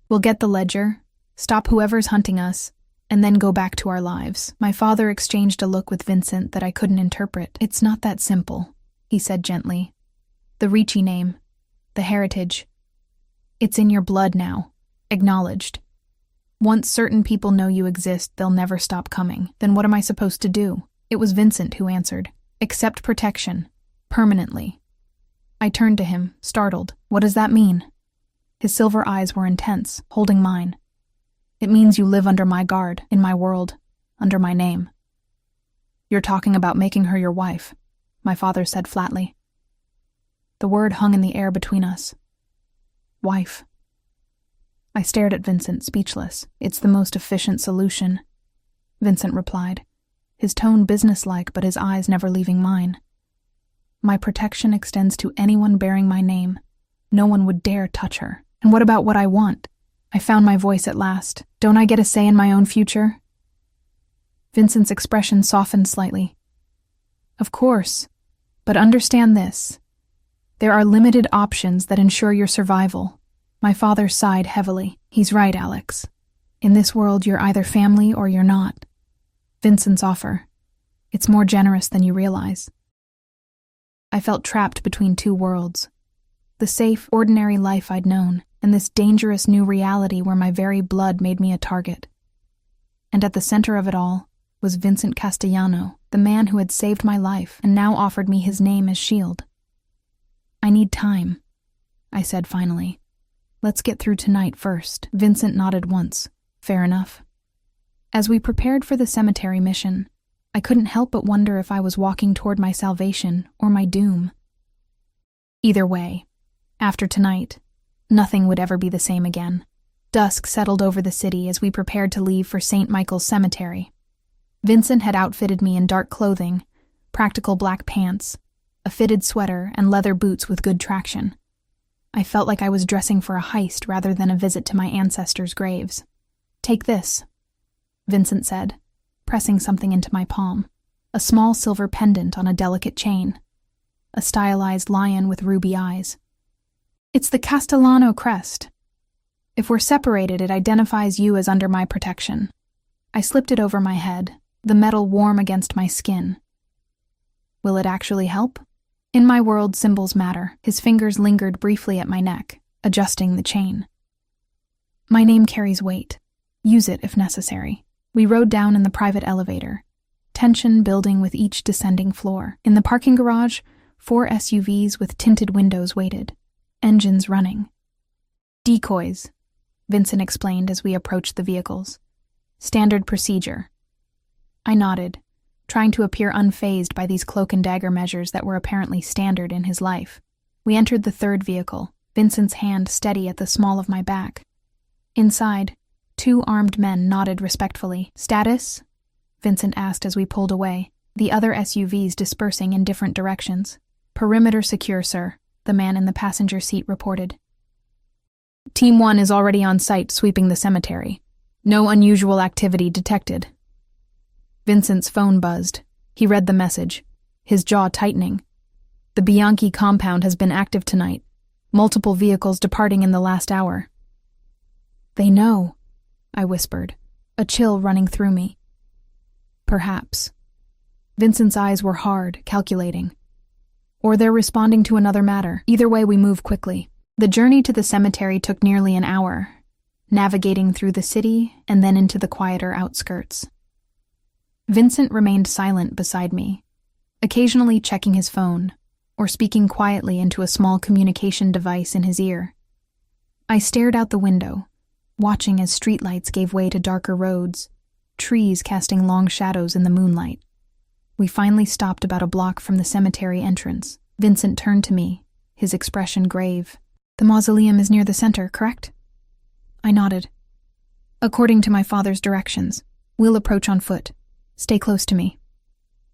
We'll get the ledger, stop whoever's hunting us, and then go back to our lives. My father exchanged a look with Vincent that I couldn't interpret. It's not that simple, he said gently. The Ricci name, the heritage, it's in your blood now, acknowledged. Once certain people know you exist, they'll never stop coming. Then what am I supposed to do? It was Vincent who answered. Accept protection. Permanently. I turned to him, startled. What does that mean? His silver eyes were intense, holding mine. It means you live under my guard, in my world, under my name. You're talking about making her your wife, my father said flatly. The word hung in the air between us. Wife. I stared at Vincent, speechless. It's the most efficient solution, Vincent replied, his tone businesslike but his eyes never leaving mine. My protection extends to anyone bearing my name. No one would dare touch her. And what about what I want? I found my voice at last. Don't I get a say in my own future? Vincent's expression softened slightly. Of course, but understand this. There are limited options that ensure your survival. My father sighed heavily. He's right, Alex. In this world, you're either family or you're not. Vincent's offer. It's more generous than you realize. I felt trapped between two worlds. The safe, ordinary life I'd known, and this dangerous new reality where my very blood made me a target. And at the center of it all was Vincent Castellano, the man who had saved my life and now offered me his name as shield. "I need time," I said finally. "Let's get through tonight first." Vincent nodded once. "Fair enough." As we prepared for the cemetery mission, I couldn't help but wonder if I was walking toward my salvation or my doom. Either way, after tonight, nothing would ever be the same again. Dusk settled over the city as we prepared to leave for St. Michael's Cemetery. Vincent had outfitted me in dark clothing, practical black pants, a fitted sweater, and leather boots with good traction. I felt like I was dressing for a heist rather than a visit to my ancestors' graves. "Take this," Vincent said, pressing something into my palm, a small silver pendant on a delicate chain, a stylized lion with ruby eyes. "It's the Castellano crest. If we're separated, it identifies you as under my protection." I slipped it over my head, the metal warm against my skin. "Will it actually help?" In my world, symbols matter. His fingers lingered briefly at my neck, adjusting the chain. "My name carries weight. Use it if necessary." We rode down in the private elevator, tension building with each descending floor. In the parking garage, 4 SUVs with tinted windows waited, engines running. "Decoys," Vincent explained as we approached the vehicles. "Standard procedure." I nodded, trying to appear unfazed by these cloak-and-dagger measures that were apparently standard in his life. We entered the third vehicle, Vincent's hand steady at the small of my back. Inside, 2 armed men nodded respectfully. "Status?" Vincent asked as we pulled away, the other SUVs dispersing in different directions. "Perimeter secure, sir," the man in the passenger seat reported. "Team 1 is already on site sweeping the cemetery. No unusual activity detected." Vincent's phone buzzed. He read the message, his jaw tightening. "The Bianchi compound has been active tonight. Multiple vehicles departing in the last hour." "They know," I whispered, a chill running through me. "Perhaps." Vincent's eyes were hard, calculating. "Or they're responding to another matter. Either way, we move quickly." The journey to the cemetery took nearly an hour, navigating through the city and then into the quieter outskirts. Vincent remained silent beside me, occasionally checking his phone or speaking quietly into a small communication device in his ear. I stared out the window, watching as streetlights gave way to darker roads, trees casting long shadows in the moonlight. We finally stopped about a block from the cemetery entrance. Vincent turned to me, his expression grave. "The mausoleum is near the center, correct?" I nodded. "According to my father's directions, we'll approach on foot. Stay close to me."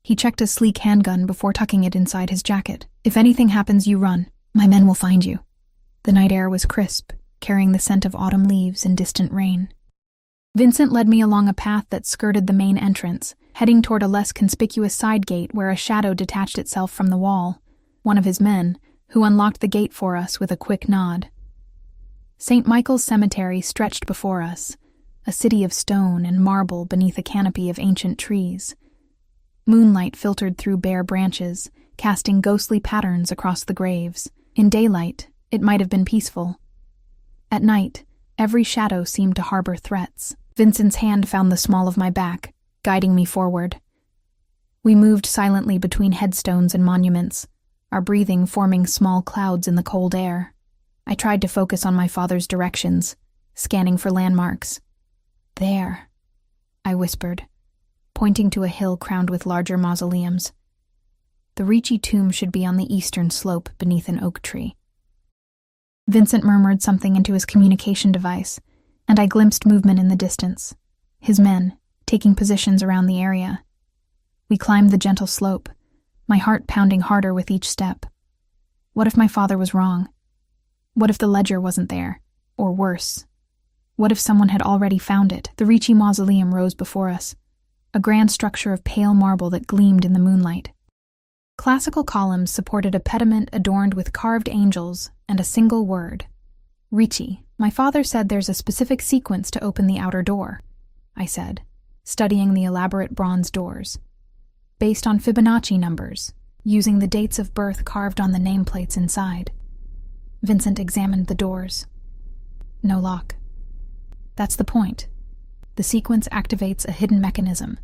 He checked a sleek handgun before tucking it inside his jacket. "If anything happens, you run. My men will find you." The night air was crisp, carrying the scent of autumn leaves and distant rain. Vincent led me along a path that skirted the main entrance, heading toward a less conspicuous side gate where a shadow detached itself from the wall, one of his men, who unlocked the gate for us with a quick nod. St. Michael's Cemetery stretched before us, a city of stone and marble beneath a canopy of ancient trees. Moonlight filtered through bare branches, casting ghostly patterns across the graves. In daylight, it might have been peaceful. At night, every shadow seemed to harbor threats. Vincent's hand found the small of my back, guiding me forward. We moved silently between headstones and monuments, our breathing forming small clouds in the cold air. I tried to focus on my father's directions, scanning for landmarks. "There," I whispered, pointing to a hill crowned with larger mausoleums. "The Ricci tomb should be on the eastern slope beneath an oak tree." Vincent murmured something into his communication device, and I glimpsed movement in the distance, his men taking positions around the area. We climbed the gentle slope, my heart pounding harder with each step. What if my father was wrong? What if the ledger wasn't there? Or worse, what if someone had already found it? The Ricci mausoleum rose before us, a grand structure of pale marble that gleamed in the moonlight. Classical columns supported a pediment adorned with carved angels and a single word, Ricci. "My father said there's a specific sequence to open the outer door," I said, studying the elaborate bronze doors. "Based on Fibonacci numbers, using the dates of birth carved on the nameplates inside." Vincent examined the doors. No lock. "That's the point. The sequence activates a hidden mechanism.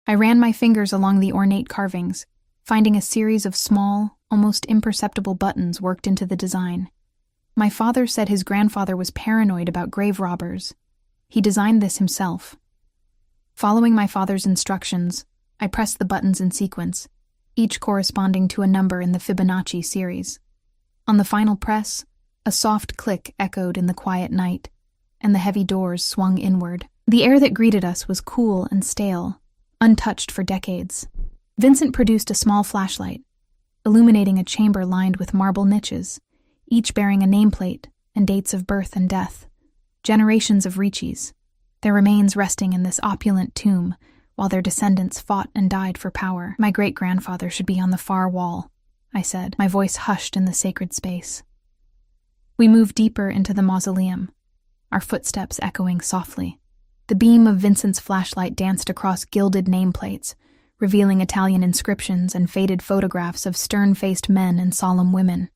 I ran my fingers along the ornate carvings, finding a series of small, almost imperceptible buttons worked into the design. My father said his grandfather was paranoid about grave robbers. He designed this himself. Following my father's instructions, I pressed the buttons in sequence, each corresponding to a number in the Fibonacci series. On the final press, a soft click echoed in the quiet night, and the heavy doors swung inward. The air that greeted us was cool and stale, untouched for decades. Vincent produced a small flashlight, illuminating a chamber lined with marble niches, each bearing a nameplate and dates of birth and death. Generations of Ricci's, their remains resting in this opulent tomb, while their descendants fought and died for power. My great-grandfather should be on the far wall, I said, my voice hushed in the sacred space. We moved deeper into the mausoleum, our footsteps echoing softly. The beam of Vincent's flashlight danced across gilded nameplates, revealing Italian inscriptions and faded photographs of stern-faced men and solemn women.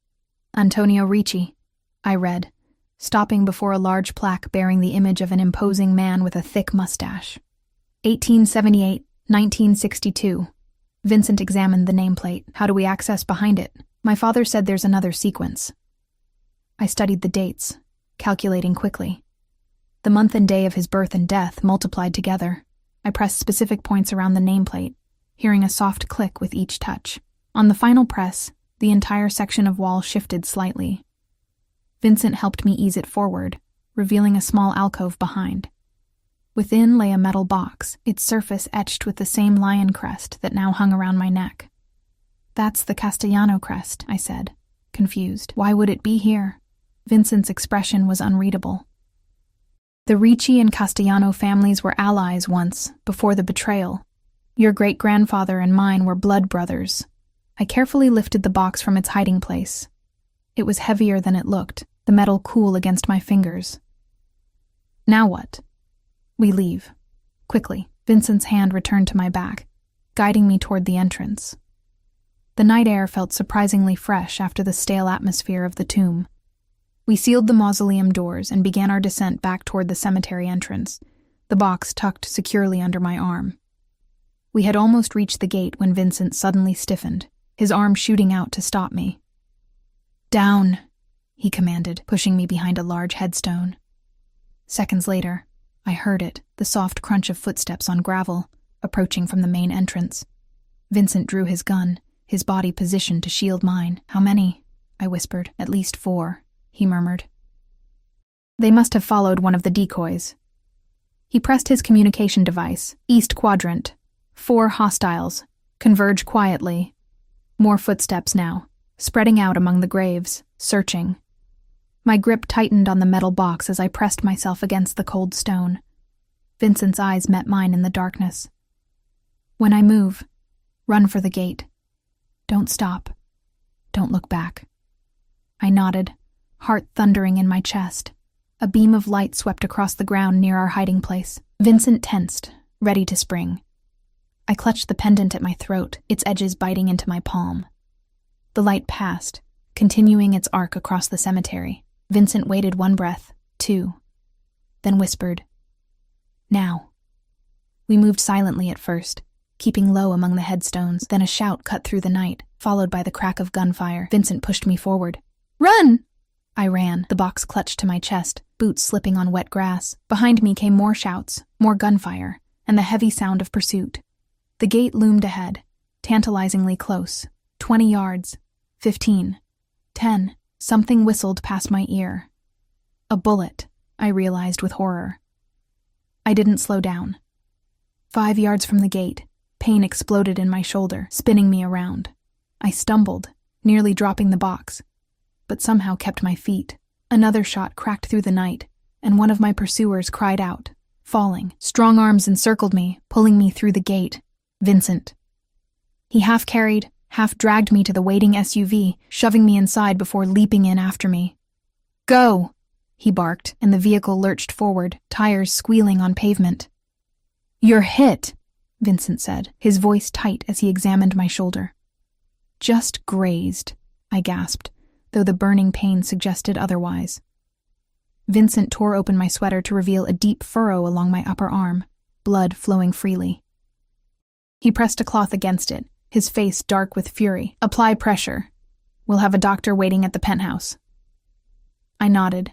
Antonio Ricci, I read, stopping before a large plaque bearing the image of an imposing man with a thick mustache. 1878-1962. Vincent examined the nameplate. How do we access behind it? My father said there's another sequence. I studied the dates, calculating quickly. The month and day of his birth and death multiplied together. I pressed specific points around the nameplate, hearing a soft click with each touch. On the final press, the entire section of wall shifted slightly. Vincent helped me ease it forward, revealing a small alcove behind. Within lay a metal box, its surface etched with the same lion crest that now hung around my neck. That's the Castellano crest, I said, confused. Why would it be here? Vincent's expression was unreadable. The Ricci and Castellano families were allies once, before the betrayal. Your great-grandfather and mine were blood brothers. I carefully lifted the box from its hiding place. It was heavier than it looked, the metal cool against my fingers. Now what? We leave. Quickly, Vincent's hand returned to my back, guiding me toward the entrance. The night air felt surprisingly fresh after the stale atmosphere of the tomb. We sealed the mausoleum doors and began our descent back toward the cemetery entrance, the box tucked securely under my arm. We had almost reached the gate when Vincent suddenly stiffened, his arm shooting out to stop me. Down, he commanded, pushing me behind a large headstone. Seconds later, I heard it, the soft crunch of footsteps on gravel, approaching from the main entrance. Vincent drew his gun, his body positioned to shield mine. How many? I whispered. At least 4. He murmured. They must have followed one of the decoys. He pressed his communication device. East quadrant. 4 hostiles. Converge quietly. More footsteps now, spreading out among the graves, searching. My grip tightened on the metal box as I pressed myself against the cold stone. Vincent's eyes met mine in the darkness. When I move, run for the gate. Don't stop. Don't look back. I nodded, heart thundering in my chest. A beam of light swept across the ground near our hiding place. Vincent tensed, ready to spring. I clutched the pendant at my throat, its edges biting into my palm. The light passed, continuing its arc across the cemetery. Vincent waited 1 breath, 2, then whispered, "Now." We moved silently at first, keeping low among the headstones. Then a shout cut through the night, followed by the crack of gunfire. Vincent pushed me forward. "Run!" I ran, the box clutched to my chest, boots slipping on wet grass. Behind me came more shouts, more gunfire, and the heavy sound of pursuit. The gate loomed ahead, tantalizingly close. 20 yards, 15, 10. Something whistled past my ear. A bullet, I realized with horror. I didn't slow down. 5 yards from the gate, pain exploded in my shoulder, spinning me around. I stumbled, nearly dropping the box, but somehow kept my feet. Another shot cracked through the night, and one of my pursuers cried out, falling. Strong arms encircled me, pulling me through the gate. Vincent. He half carried, half dragged me to the waiting SUV, shoving me inside before leaping in after me. "Go!" he barked, and the vehicle lurched forward, tires squealing on pavement. "You're hit," Vincent said, his voice tight as he examined my shoulder. "Just grazed," I gasped, though the burning pain suggested otherwise. Vincent tore open my sweater to reveal a deep furrow along my upper arm, blood flowing freely. He pressed a cloth against it, his face dark with fury. "Apply pressure. We'll have a doctor waiting at the penthouse." I nodded,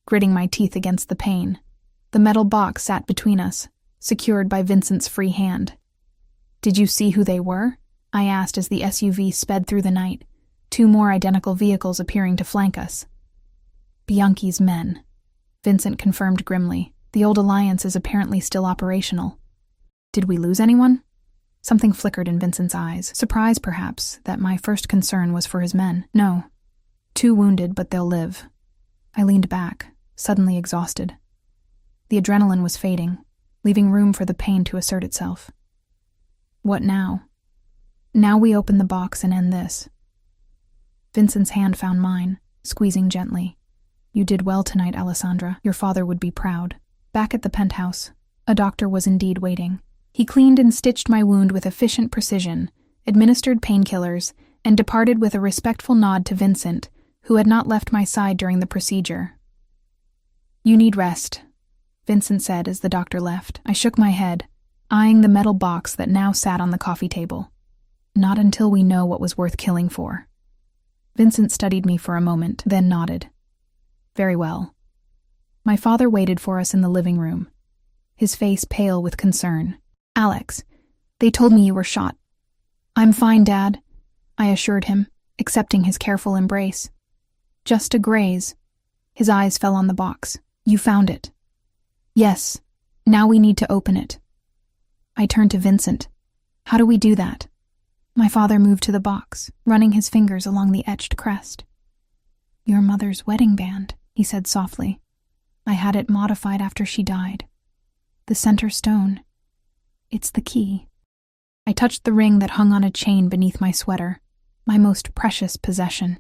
gritting my teeth against the pain. The metal box sat between us, secured by Vincent's free hand. "Did you see who they were?" I asked as the SUV sped through the night, 2 more identical vehicles appearing to flank us. "Bianchi's men," Vincent confirmed grimly. "The old alliance is apparently still operational." "Did we lose anyone?" Something flickered in Vincent's eyes, surprise perhaps that my first concern was for his men. "No. 2 wounded, but they'll live." I leaned back, suddenly exhausted. The adrenaline was fading, leaving room for the pain to assert itself. What now? Now we open the box and end this. Vincent's hand found mine, squeezing gently. "You did well tonight, Alessandra. Your father would be proud." Back at the penthouse, a doctor was indeed waiting. He cleaned and stitched my wound with efficient precision, administered painkillers, and departed with a respectful nod to Vincent, who had not left my side during the procedure. "You need rest," Vincent said as the doctor left. I shook my head, eyeing the metal box that now sat on the coffee table. "Not until we know what was worth killing for." Vincent studied me for a moment, then nodded. "Very well." My father waited for us in the living room, his face pale with concern. "Alex, they told me you were shot." "I'm fine, Dad," I assured him, accepting his careful embrace. "Just a graze." His eyes fell on the box. "You found it." "Yes. Now we need to open it." I turned to Vincent. "How do we do that?" My father moved to the box, running his fingers along the etched crest. "Your mother's wedding band," he said softly. "I had it modified after she died. The center stone. It's the key." I touched the ring that hung on a chain beneath my sweater, my most precious possession.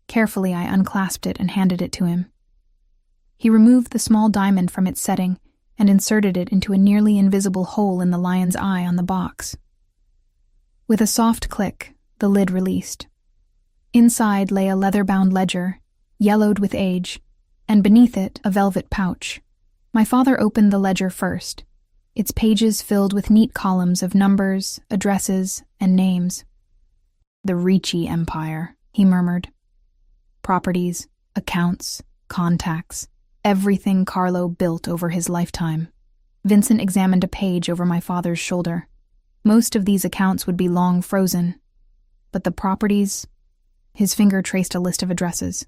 Carefully, I unclasped it and handed it to him. He removed the small diamond from its setting and inserted it into a nearly invisible hole in the lion's eye on the box. With a soft click, the lid released. Inside lay a leather-bound ledger, yellowed with age, and beneath it a velvet pouch. My father opened the ledger first, its pages filled with neat columns of numbers, addresses, and names. "The Ricci Empire," he murmured. "Properties, accounts, contacts, everything Carlo built over his lifetime." Vincent examined a page over my father's shoulder. Most of these accounts would be long frozen, but the properties... His finger traced a list of addresses.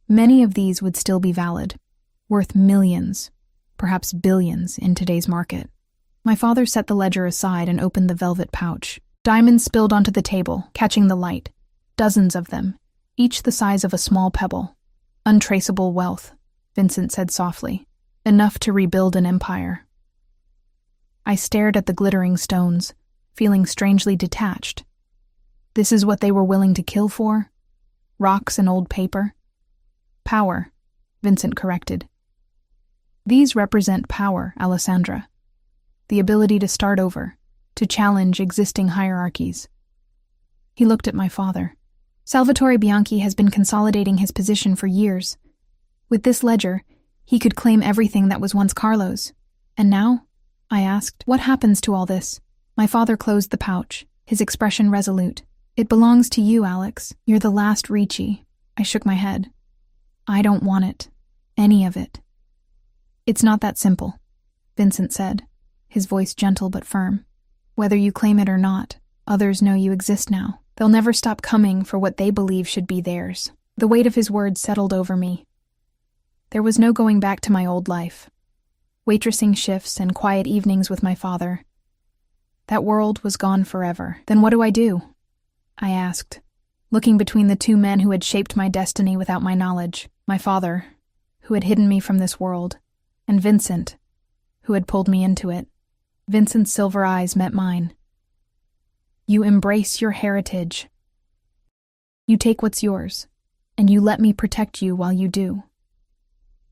Many of these would still be valid, worth millions, perhaps billions in today's market. My father set the ledger aside and opened the velvet pouch. Diamonds spilled onto the table, catching the light. Dozens of them, each the size of a small pebble. "Untraceable wealth," Vincent said softly. "Enough to rebuild an empire." I stared at the glittering stones, feeling strangely detached. This is what they were willing to kill for? Rocks and old paper? "Power," Vincent corrected. "These represent power, Alessandra. The ability to start over, to challenge existing hierarchies." He looked at my father. "Salvatore Bianchi has been consolidating his position for years. With this ledger, he could claim everything that was once Carlo's. And now?" I asked. "What happens to all this?" My father closed the pouch, his expression resolute. "It belongs to you, Alex. You're the last Ricci." I shook my head. "I don't want it. Any of it." "It's not that simple," Vincent said, his voice gentle but firm. "Whether you claim it or not, others know you exist now. They'll never stop coming for what they believe should be theirs." The weight of his words settled over me. There was no going back to my old life. Waitressing shifts and quiet evenings with my father. That world was gone forever. Then what do I do? I asked, looking between the 2 men who had shaped my destiny without my knowledge. My father, who had hidden me from this world, and Vincent, who had pulled me into it. Vincent's silver eyes met mine. "You embrace your heritage. You take what's yours, and you let me protect you while you do."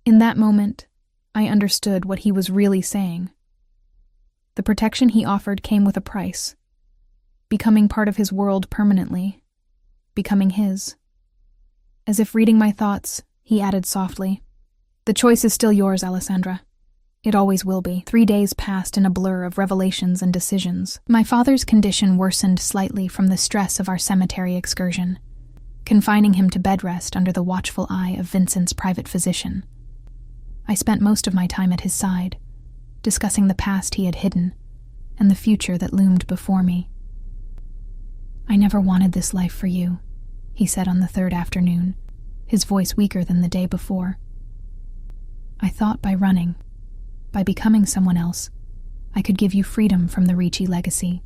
In that moment, I understood what he was really saying. The protection he offered came with a price. Becoming part of his world permanently. Becoming his. As if reading my thoughts, he added softly, The choice is still yours, Alessandra. It always will be. 3 days passed in a blur of revelations and decisions. My father's condition worsened slightly from the stress of our cemetery excursion, confining him to bed rest under the watchful eye of Vincent's private physician. I spent most of my time at his side, discussing the past he had hidden and the future that loomed before me. "I never wanted this life for you," he said on the third afternoon, his voice weaker than the day before. "I thought by running, by becoming someone else, I could give you freedom from the Ricci legacy."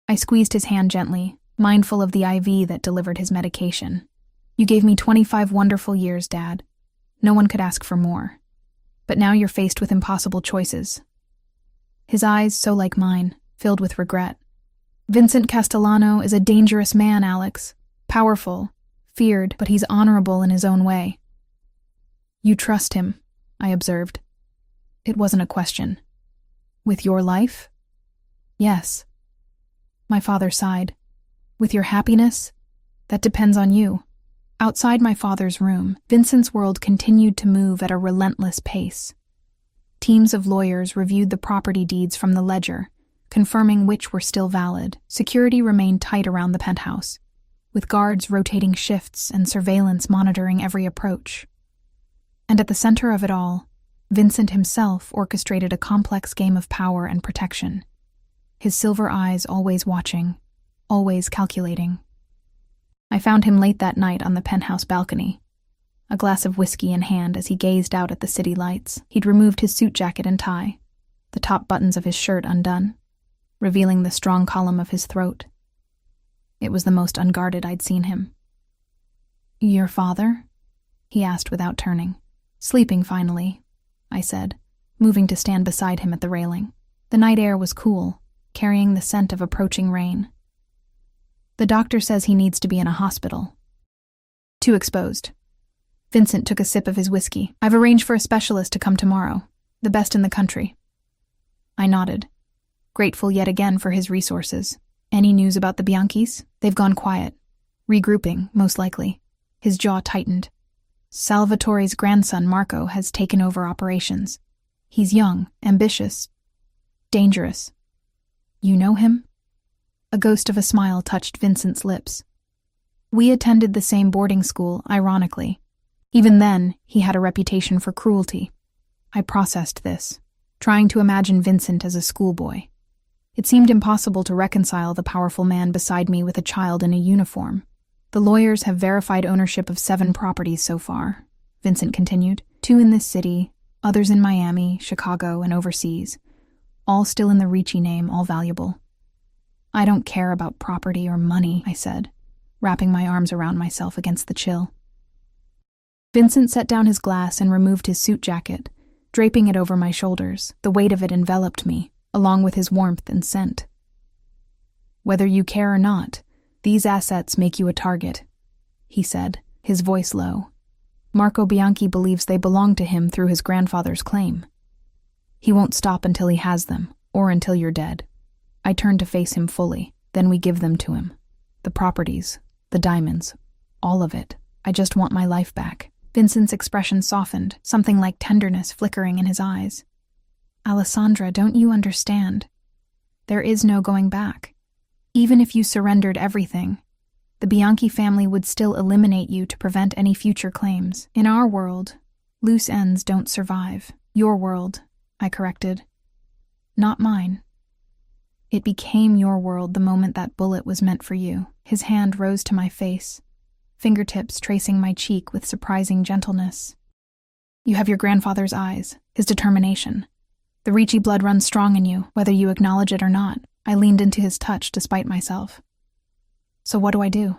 I squeezed his hand gently, mindful of the IV that delivered his medication. "You gave me 25 wonderful years, Dad. No one could ask for more. But now you're faced with impossible choices." His eyes, so like mine, filled with regret. "Vincent Castellano is a dangerous man, Alex. Powerful, feared, but he's honorable in his own way." "You trust him," I observed. It wasn't a question. "With your life?" "Yes." My father sighed. "With your happiness? That depends on you." Outside my father's room, Vincent's world continued to move at a relentless pace. Teams of lawyers reviewed the property deeds from the ledger, confirming which were still valid. Security remained tight around the penthouse, with guards rotating shifts and surveillance monitoring every approach. And at the center of it all, Vincent himself orchestrated a complex game of power and protection, his silver eyes always watching, always calculating. I found him late that night on the penthouse balcony, a glass of whiskey in hand as he gazed out at the city lights. He'd removed his suit jacket and tie, the top buttons of his shirt undone, revealing the strong column of his throat. It was the most unguarded I'd seen him. "Your father?" he asked without turning. "Sleeping, finally," I said, moving to stand beside him at the railing. The night air was cool, carrying the scent of approaching rain. "The doctor says he needs to be in a hospital. Too exposed." Vincent took a sip of his whiskey. "I've arranged for a specialist to come tomorrow, the best in the country." I nodded, grateful yet again for his resources. "Any news about the Bianchis?" "They've gone quiet. Regrouping, most likely." His jaw tightened. "Salvatore's grandson, Marco, has taken over operations. He's young, ambitious, dangerous. You know him?" A ghost of a smile touched Vincent's lips. "We attended the same boarding school, ironically. Even then, he had a reputation for cruelty." I processed this, trying to imagine Vincent as a schoolboy. It seemed impossible to reconcile the powerful man beside me with a child in a uniform. "The lawyers have verified ownership of 7 properties so far," Vincent continued. 2 in this city, others in Miami, Chicago, and overseas. All still in the Ricci name, all valuable. "I don't care about property or money," I said, wrapping my arms around myself against the chill. Vincent set down his glass and removed his suit jacket, draping it over my shoulders. The weight of it enveloped me, along with his warmth and scent. "Whether you care or not, these assets make you a target," he said, his voice low. "Marco Bianchi believes they belong to him through his grandfather's claim. He won't stop until he has them, or until you're dead." I turned to face him fully. "Then we give them to him. The properties, the diamonds, all of it. I just want my life back." Vincent's expression softened, something like tenderness flickering in his eyes. "Alessandra, don't you understand? There is no going back. Even if you surrendered everything, the Bianchi family would still eliminate you to prevent any future claims. In our world, loose ends don't survive. Your world," I corrected. "Not mine. It became your world the moment that bullet was meant for you." His hand rose to my face, fingertips tracing my cheek with surprising gentleness. "You have your grandfather's eyes, his determination. The Ricci blood runs strong in you, whether you acknowledge it or not." I leaned into his touch despite myself. "So what do I do?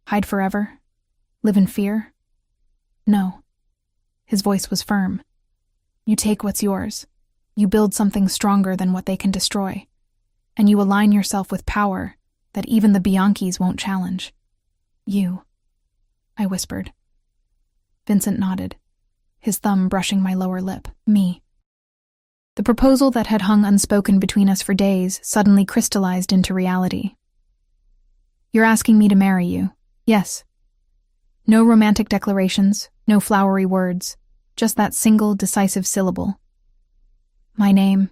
Hide forever? Live in fear?" "No." His voice was firm. "You take what's yours. You build something stronger than what they can destroy. And you align yourself with power that even the Bianchis won't challenge. You," I whispered. Vincent nodded, his thumb brushing my lower lip. "Me." The proposal that had hung unspoken between us for days suddenly crystallized into reality. "You're asking me to marry you?" "Yes." No romantic declarations, no flowery words, Just that single, decisive syllable. My name,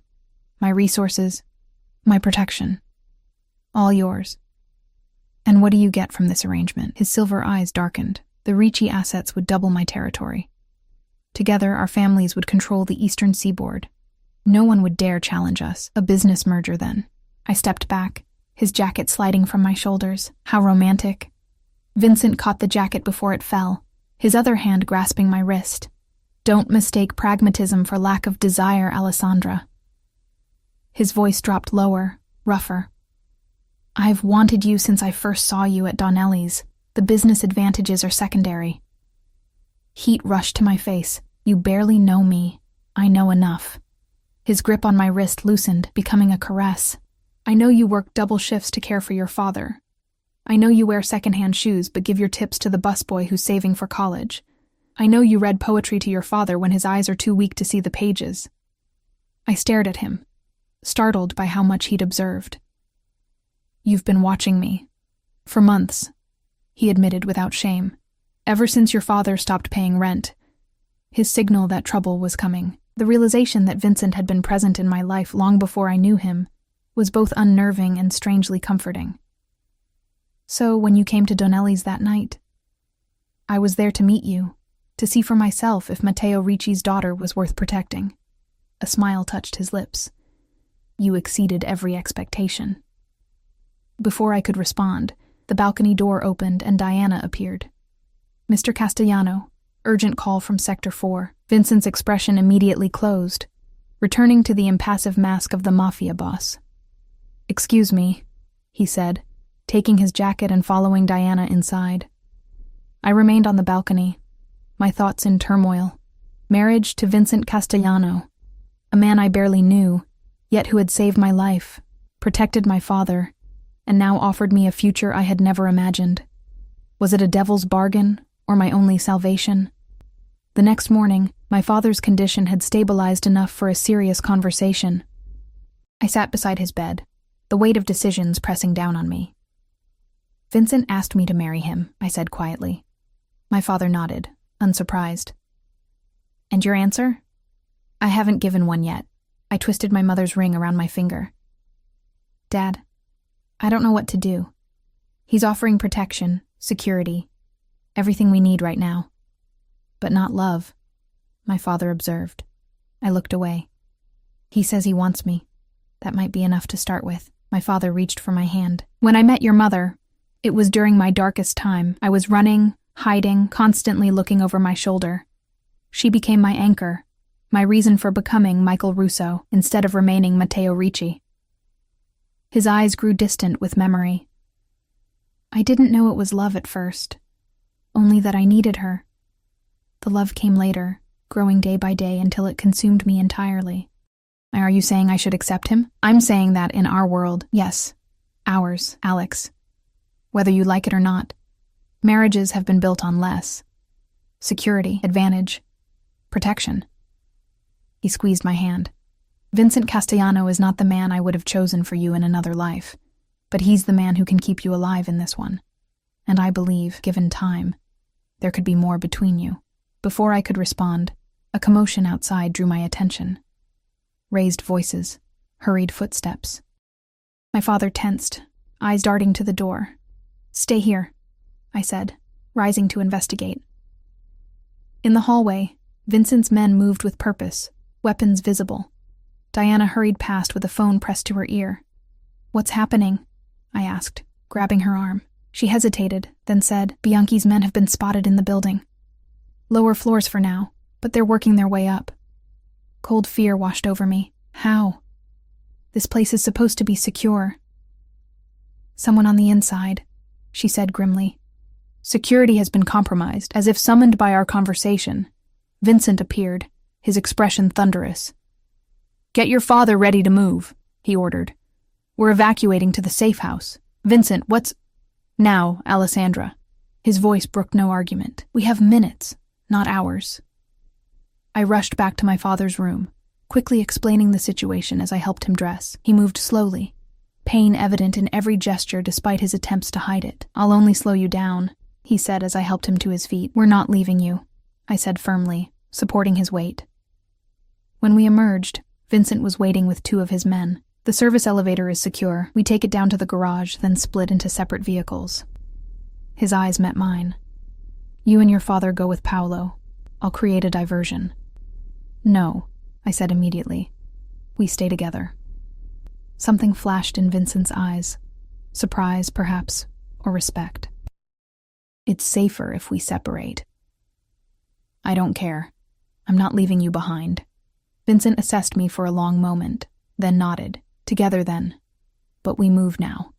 my resources, my protection. All yours. And what do you get from this arrangement? His silver eyes darkened. The Ricci assets would double my territory. Together, our families would control the eastern seaboard. No one would dare challenge us. A business merger, then. I stepped back, his jacket sliding from my shoulders. How romantic. Vincent caught the jacket before it fell, his other hand grasping my wrist. Don't mistake pragmatism for lack of desire, Alessandra. His voice dropped lower, rougher. I've wanted you since I first saw you at Donnelly's. The business advantages are secondary. Heat rushed to my face. You barely know me. I know enough. His grip on my wrist loosened, becoming a caress. I know you work double shifts to care for your father. I know you wear secondhand shoes but give your tips to the busboy who's saving for college. I know you read poetry to your father when his eyes are too weak to see the pages. I stared at him, startled by how much he'd observed. You've been watching me. For months, he admitted without shame. Ever since your father stopped paying rent. His signal that trouble was coming. The realization that Vincent had been present in my life long before I knew him was both unnerving and strangely comforting. So when you came to Donnelly's that night, I was there to meet you, to see for myself if Matteo Ricci's daughter was worth protecting. A smile touched his lips. You exceeded every expectation. Before I could respond, the balcony door opened and Diana appeared. Mr. Castellano, urgent call from Sector 4. Vincent's expression immediately closed, returning to the impassive mask of the Mafia boss. Excuse me, he said, taking his jacket and following Diana inside. I remained on the balcony, my thoughts in turmoil. Marriage to Vincent Castellano, a man I barely knew, yet who had saved my life, protected my father, and now offered me a future I had never imagined. Was it a devil's bargain, or my only salvation? The next morning, my father's condition had stabilized enough for a serious conversation. I sat beside his bed, the weight of decisions pressing down on me. Vincent asked me to marry him, I said quietly. My father nodded, unsurprised. And your answer? I haven't given one yet. I twisted my mother's ring around my finger. Dad, I don't know what to do. He's offering protection, security, everything we need right now. But not love, my father observed. I looked away. He says he wants me. That might be enough to start with. My father reached for my hand. When I met your mother, it was during my darkest time. I was running, hiding, constantly looking over my shoulder. She became my anchor, my reason for becoming Michael Russo instead of remaining Matteo Ricci. His eyes grew distant with memory. I didn't know it was love at first, only that I needed her. The love came later, growing day by day until it consumed me entirely. Are you saying I should accept him? I'm saying that in our world, yes. Ours, Alex. Whether you like it or not, marriages have been built on less. Security, advantage, protection. He squeezed my hand. Vincent Castellano is not the man I would have chosen for you in another life, but he's the man who can keep you alive in this one. And I believe, given time, there could be more between you. Before I could respond, a commotion outside drew my attention. Raised voices, hurried footsteps. My father tensed, eyes darting to the door. Stay here, I said, rising to investigate. In the hallway, Vincent's men moved with purpose, weapons visible. Diana hurried past with a phone pressed to her ear. What's happening? I asked, grabbing her arm. She hesitated, then said, Bianchi's men have been spotted in the building. Lower floors for now, but they're working their way up. Cold fear washed over me. How? This place is supposed to be secure. Someone on the inside, she said grimly. Security has been compromised, as if summoned by our conversation. Vincent appeared, his expression thunderous. Get your father ready to move, he ordered. We're evacuating to the safe house. Vincent, what's... Now, Alessandra. His voice brooked no argument. We have minutes, not hours. I rushed back to my father's room, quickly explaining the situation as I helped him dress. He moved slowly, pain evident in every gesture despite his attempts to hide it. I'll only slow you down, he said as I helped him to his feet. We're not leaving you, I said firmly, supporting his weight. When we emerged, Vincent was waiting with 2 of his men. The service elevator is secure. We take it down to the garage, then split into separate vehicles. His eyes met mine. You and your father go with Paolo. I'll create a diversion. No, I said immediately. We stay together. Something flashed in Vincent's eyes. Surprise, perhaps, or respect. It's safer if we separate. I don't care. I'm not leaving you behind. Vincent assessed me for a long moment, then nodded. Together then. But we move now.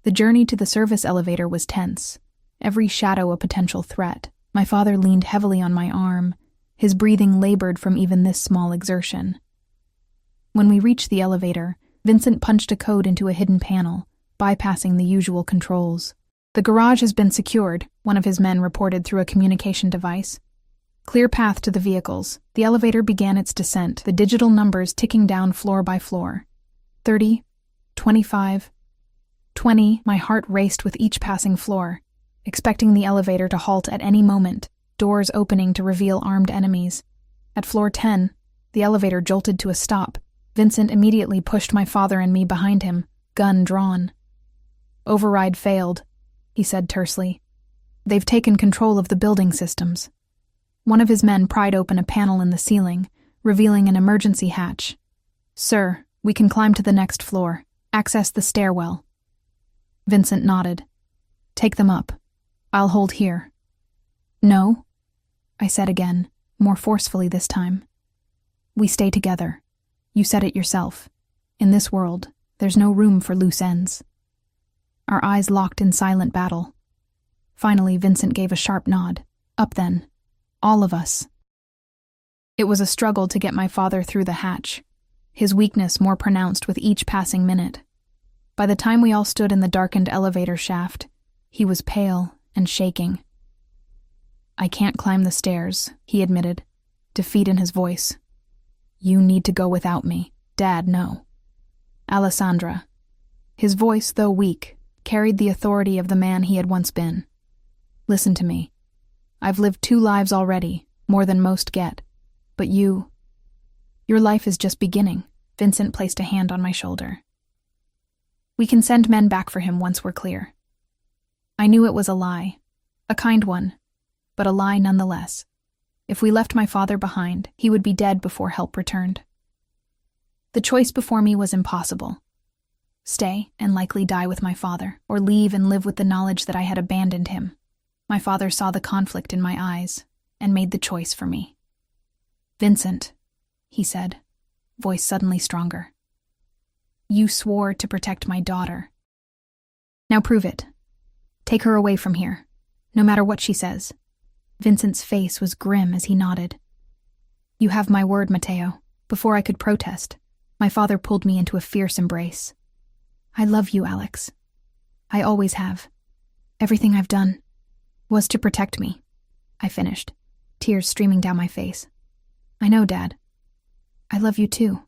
The journey to the service elevator was tense, every shadow a potential threat. My father leaned heavily on my arm, his breathing labored from even this small exertion. When we reached the elevator, Vincent punched a code into a hidden panel, bypassing the usual controls. The garage has been secured, one of his men reported through a communication device. Clear path to the vehicles. The elevator began its descent, the digital numbers ticking down floor by floor. 30, 25, 20. My heart raced with each passing floor, expecting the elevator to halt at any moment, doors opening to reveal armed enemies. At floor 10, the elevator jolted to a stop. Vincent immediately pushed my father and me behind him, gun drawn. Override failed, he said tersely. They've taken control of the building systems. One of his men pried open a panel in the ceiling, revealing an emergency hatch. Sir, we can climb to the next floor. Access the stairwell. Vincent nodded. Take them up. I'll hold here. No, I said again, more forcefully this time. We stay together. You said it yourself. In this world, there's no room for loose ends. Our eyes locked in silent battle. Finally, Vincent gave a sharp nod. Up then. All of us. It was a struggle to get my father through the hatch, his weakness more pronounced with each passing minute. By the time we all stood in the darkened elevator shaft, he was pale and shaking. I can't climb the stairs, he admitted, defeat in his voice. You need to go without me. Dad, no. Alessandra. His voice, though weak, carried the authority of the man he had once been. Listen to me. I've lived 2 lives already, more than most get. But your life is just beginning. Vincent placed a hand on my shoulder. We can send men back for him once we're clear. I knew it was a lie, a kind one, but a lie nonetheless. If we left my father behind, he would be dead before help returned. The choice before me was impossible. Stay and likely die with my father, or leave and live with the knowledge that I had abandoned him. My father saw the conflict in my eyes and made the choice for me. Vincent, he said, voice suddenly stronger. You swore to protect my daughter. Now prove it. Take her away from here, no matter what she says. Vincent's face was grim as he nodded. You have my word, Matteo. Before I could protest, my father pulled me into a fierce embrace. I love you, Alex. I always have. Everything I've done was to protect me, I finished, tears streaming down my face. I know, Dad. I love you too.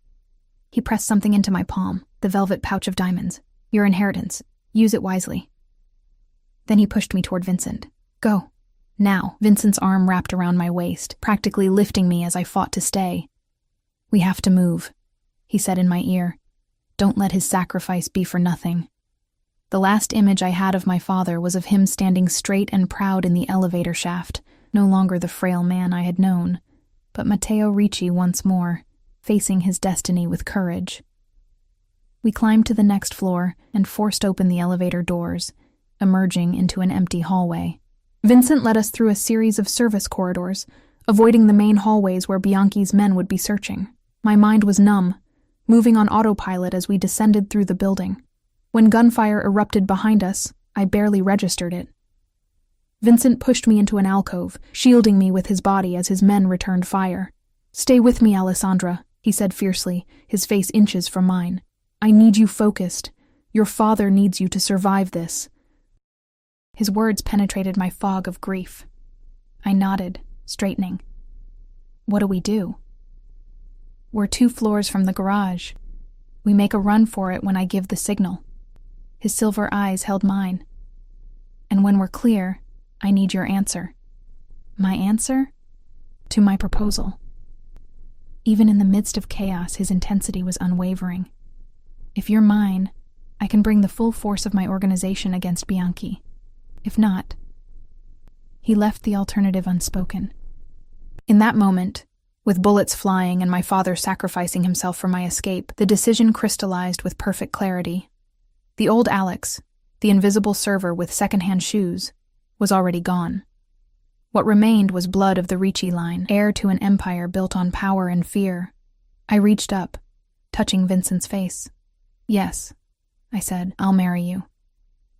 He pressed something into my palm, the velvet pouch of diamonds. Your inheritance. Use it wisely. Then he pushed me toward Vincent. Go. Now. Vincent's arm wrapped around my waist, practically lifting me as I fought to stay. We have to move, he said in my ear. Don't let his sacrifice be for nothing. The last image I had of my father was of him standing straight and proud in the elevator shaft, no longer the frail man I had known, but Matteo Ricci once more, facing his destiny with courage. We climbed to the next floor and forced open the elevator doors, emerging into an empty hallway. Vincent led us through a series of service corridors, avoiding the main hallways where Bianchi's men would be searching. My mind was numb, moving on autopilot as we descended through the building. When gunfire erupted behind us, I barely registered it. Vincent pushed me into an alcove, shielding me with his body as his men returned fire. Stay with me, Alessandra, he said fiercely, his face inches from mine. I need you focused. Your father needs you to survive this. His words penetrated my fog of grief. I nodded, straightening. What do we do? We're 2 floors from the garage. We make a run for it when I give the signal. His silver eyes held mine. And when we're clear, I need your answer. My answer? to my proposal. Even in the midst of chaos, his intensity was unwavering. If you're mine, I can bring the full force of my organization against Bianchi. If not, he left the alternative unspoken. In that moment, with bullets flying and my father sacrificing himself for my escape, the decision crystallized with perfect clarity. The old Alex, the invisible server with second-hand shoes, was already gone. What remained was blood of the Ricci line, heir to an empire built on power and fear. I reached up, touching Vincent's face. "Yes," I said, "I'll marry you."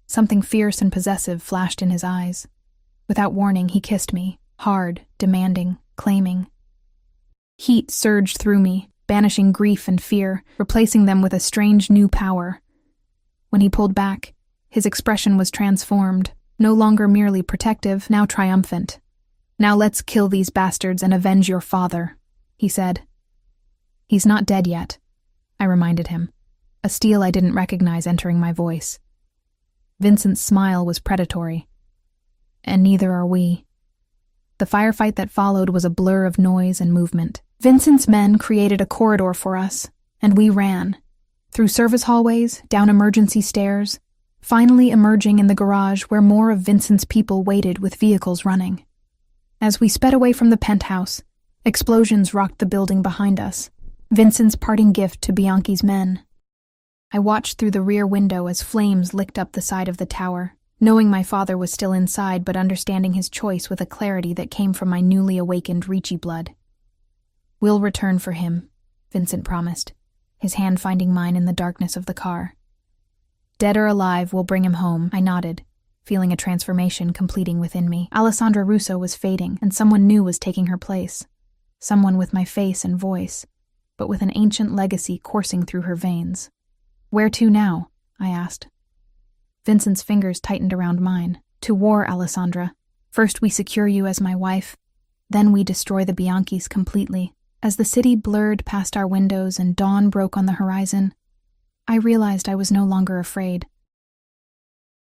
Something fierce and possessive flashed in his eyes. Without warning, he kissed me, hard, demanding, claiming. Heat surged through me, banishing grief and fear, replacing them with a strange new power. When he pulled back, his expression was transformed, no longer merely protective, now triumphant. "Now let's kill these bastards and avenge your father," he said. "He's not dead yet," I reminded him, a steel I didn't recognize entering my voice. Vincent's smile was predatory. "And neither are we." The firefight that followed was a blur of noise and movement. Vincent's men created a corridor for us, and we ran. Through service hallways, down emergency stairs, finally emerging in the garage where more of Vincent's people waited with vehicles running. As we sped away from the penthouse, explosions rocked the building behind us, Vincent's parting gift to Bianchi's men. I watched through the rear window as flames licked up the side of the tower, knowing my father was still inside but understanding his choice with a clarity that came from my newly awakened Ricci blood. "We'll return for him," Vincent promised, his hand finding mine in the darkness of the car. "Dead or alive, we'll bring him home," I nodded, feeling a transformation completing within me. Alessandra Russo was fading, and someone new was taking her place. Someone with my face and voice, but with an ancient legacy coursing through her veins. "Where to now?" I asked. Vincent's fingers tightened around mine. "To war, Alessandra. First we secure you as my wife, then we destroy the Bianchis completely." As the city blurred past our windows and dawn broke on the horizon, I realized I was no longer afraid.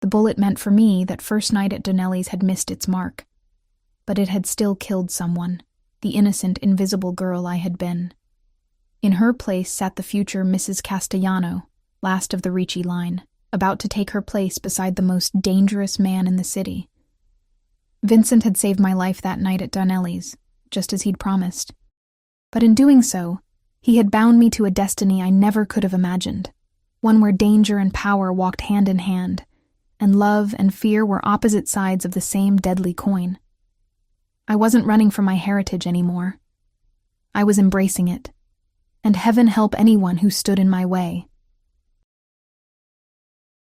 The bullet meant for me that first night at Donnelly's had missed its mark, but it had still killed someone, the innocent, invisible girl I had been. In her place sat the future Mrs. Castellano, last of the Ricci line, about to take her place beside the most dangerous man in the city. Vincent had saved my life that night at Donnelly's, just as he'd promised. But in doing so, he had bound me to a destiny I never could have imagined, one where danger and power walked hand in hand, and love and fear were opposite sides of the same deadly coin. I wasn't running from my heritage anymore. I was embracing it, and heaven help anyone who stood in my way.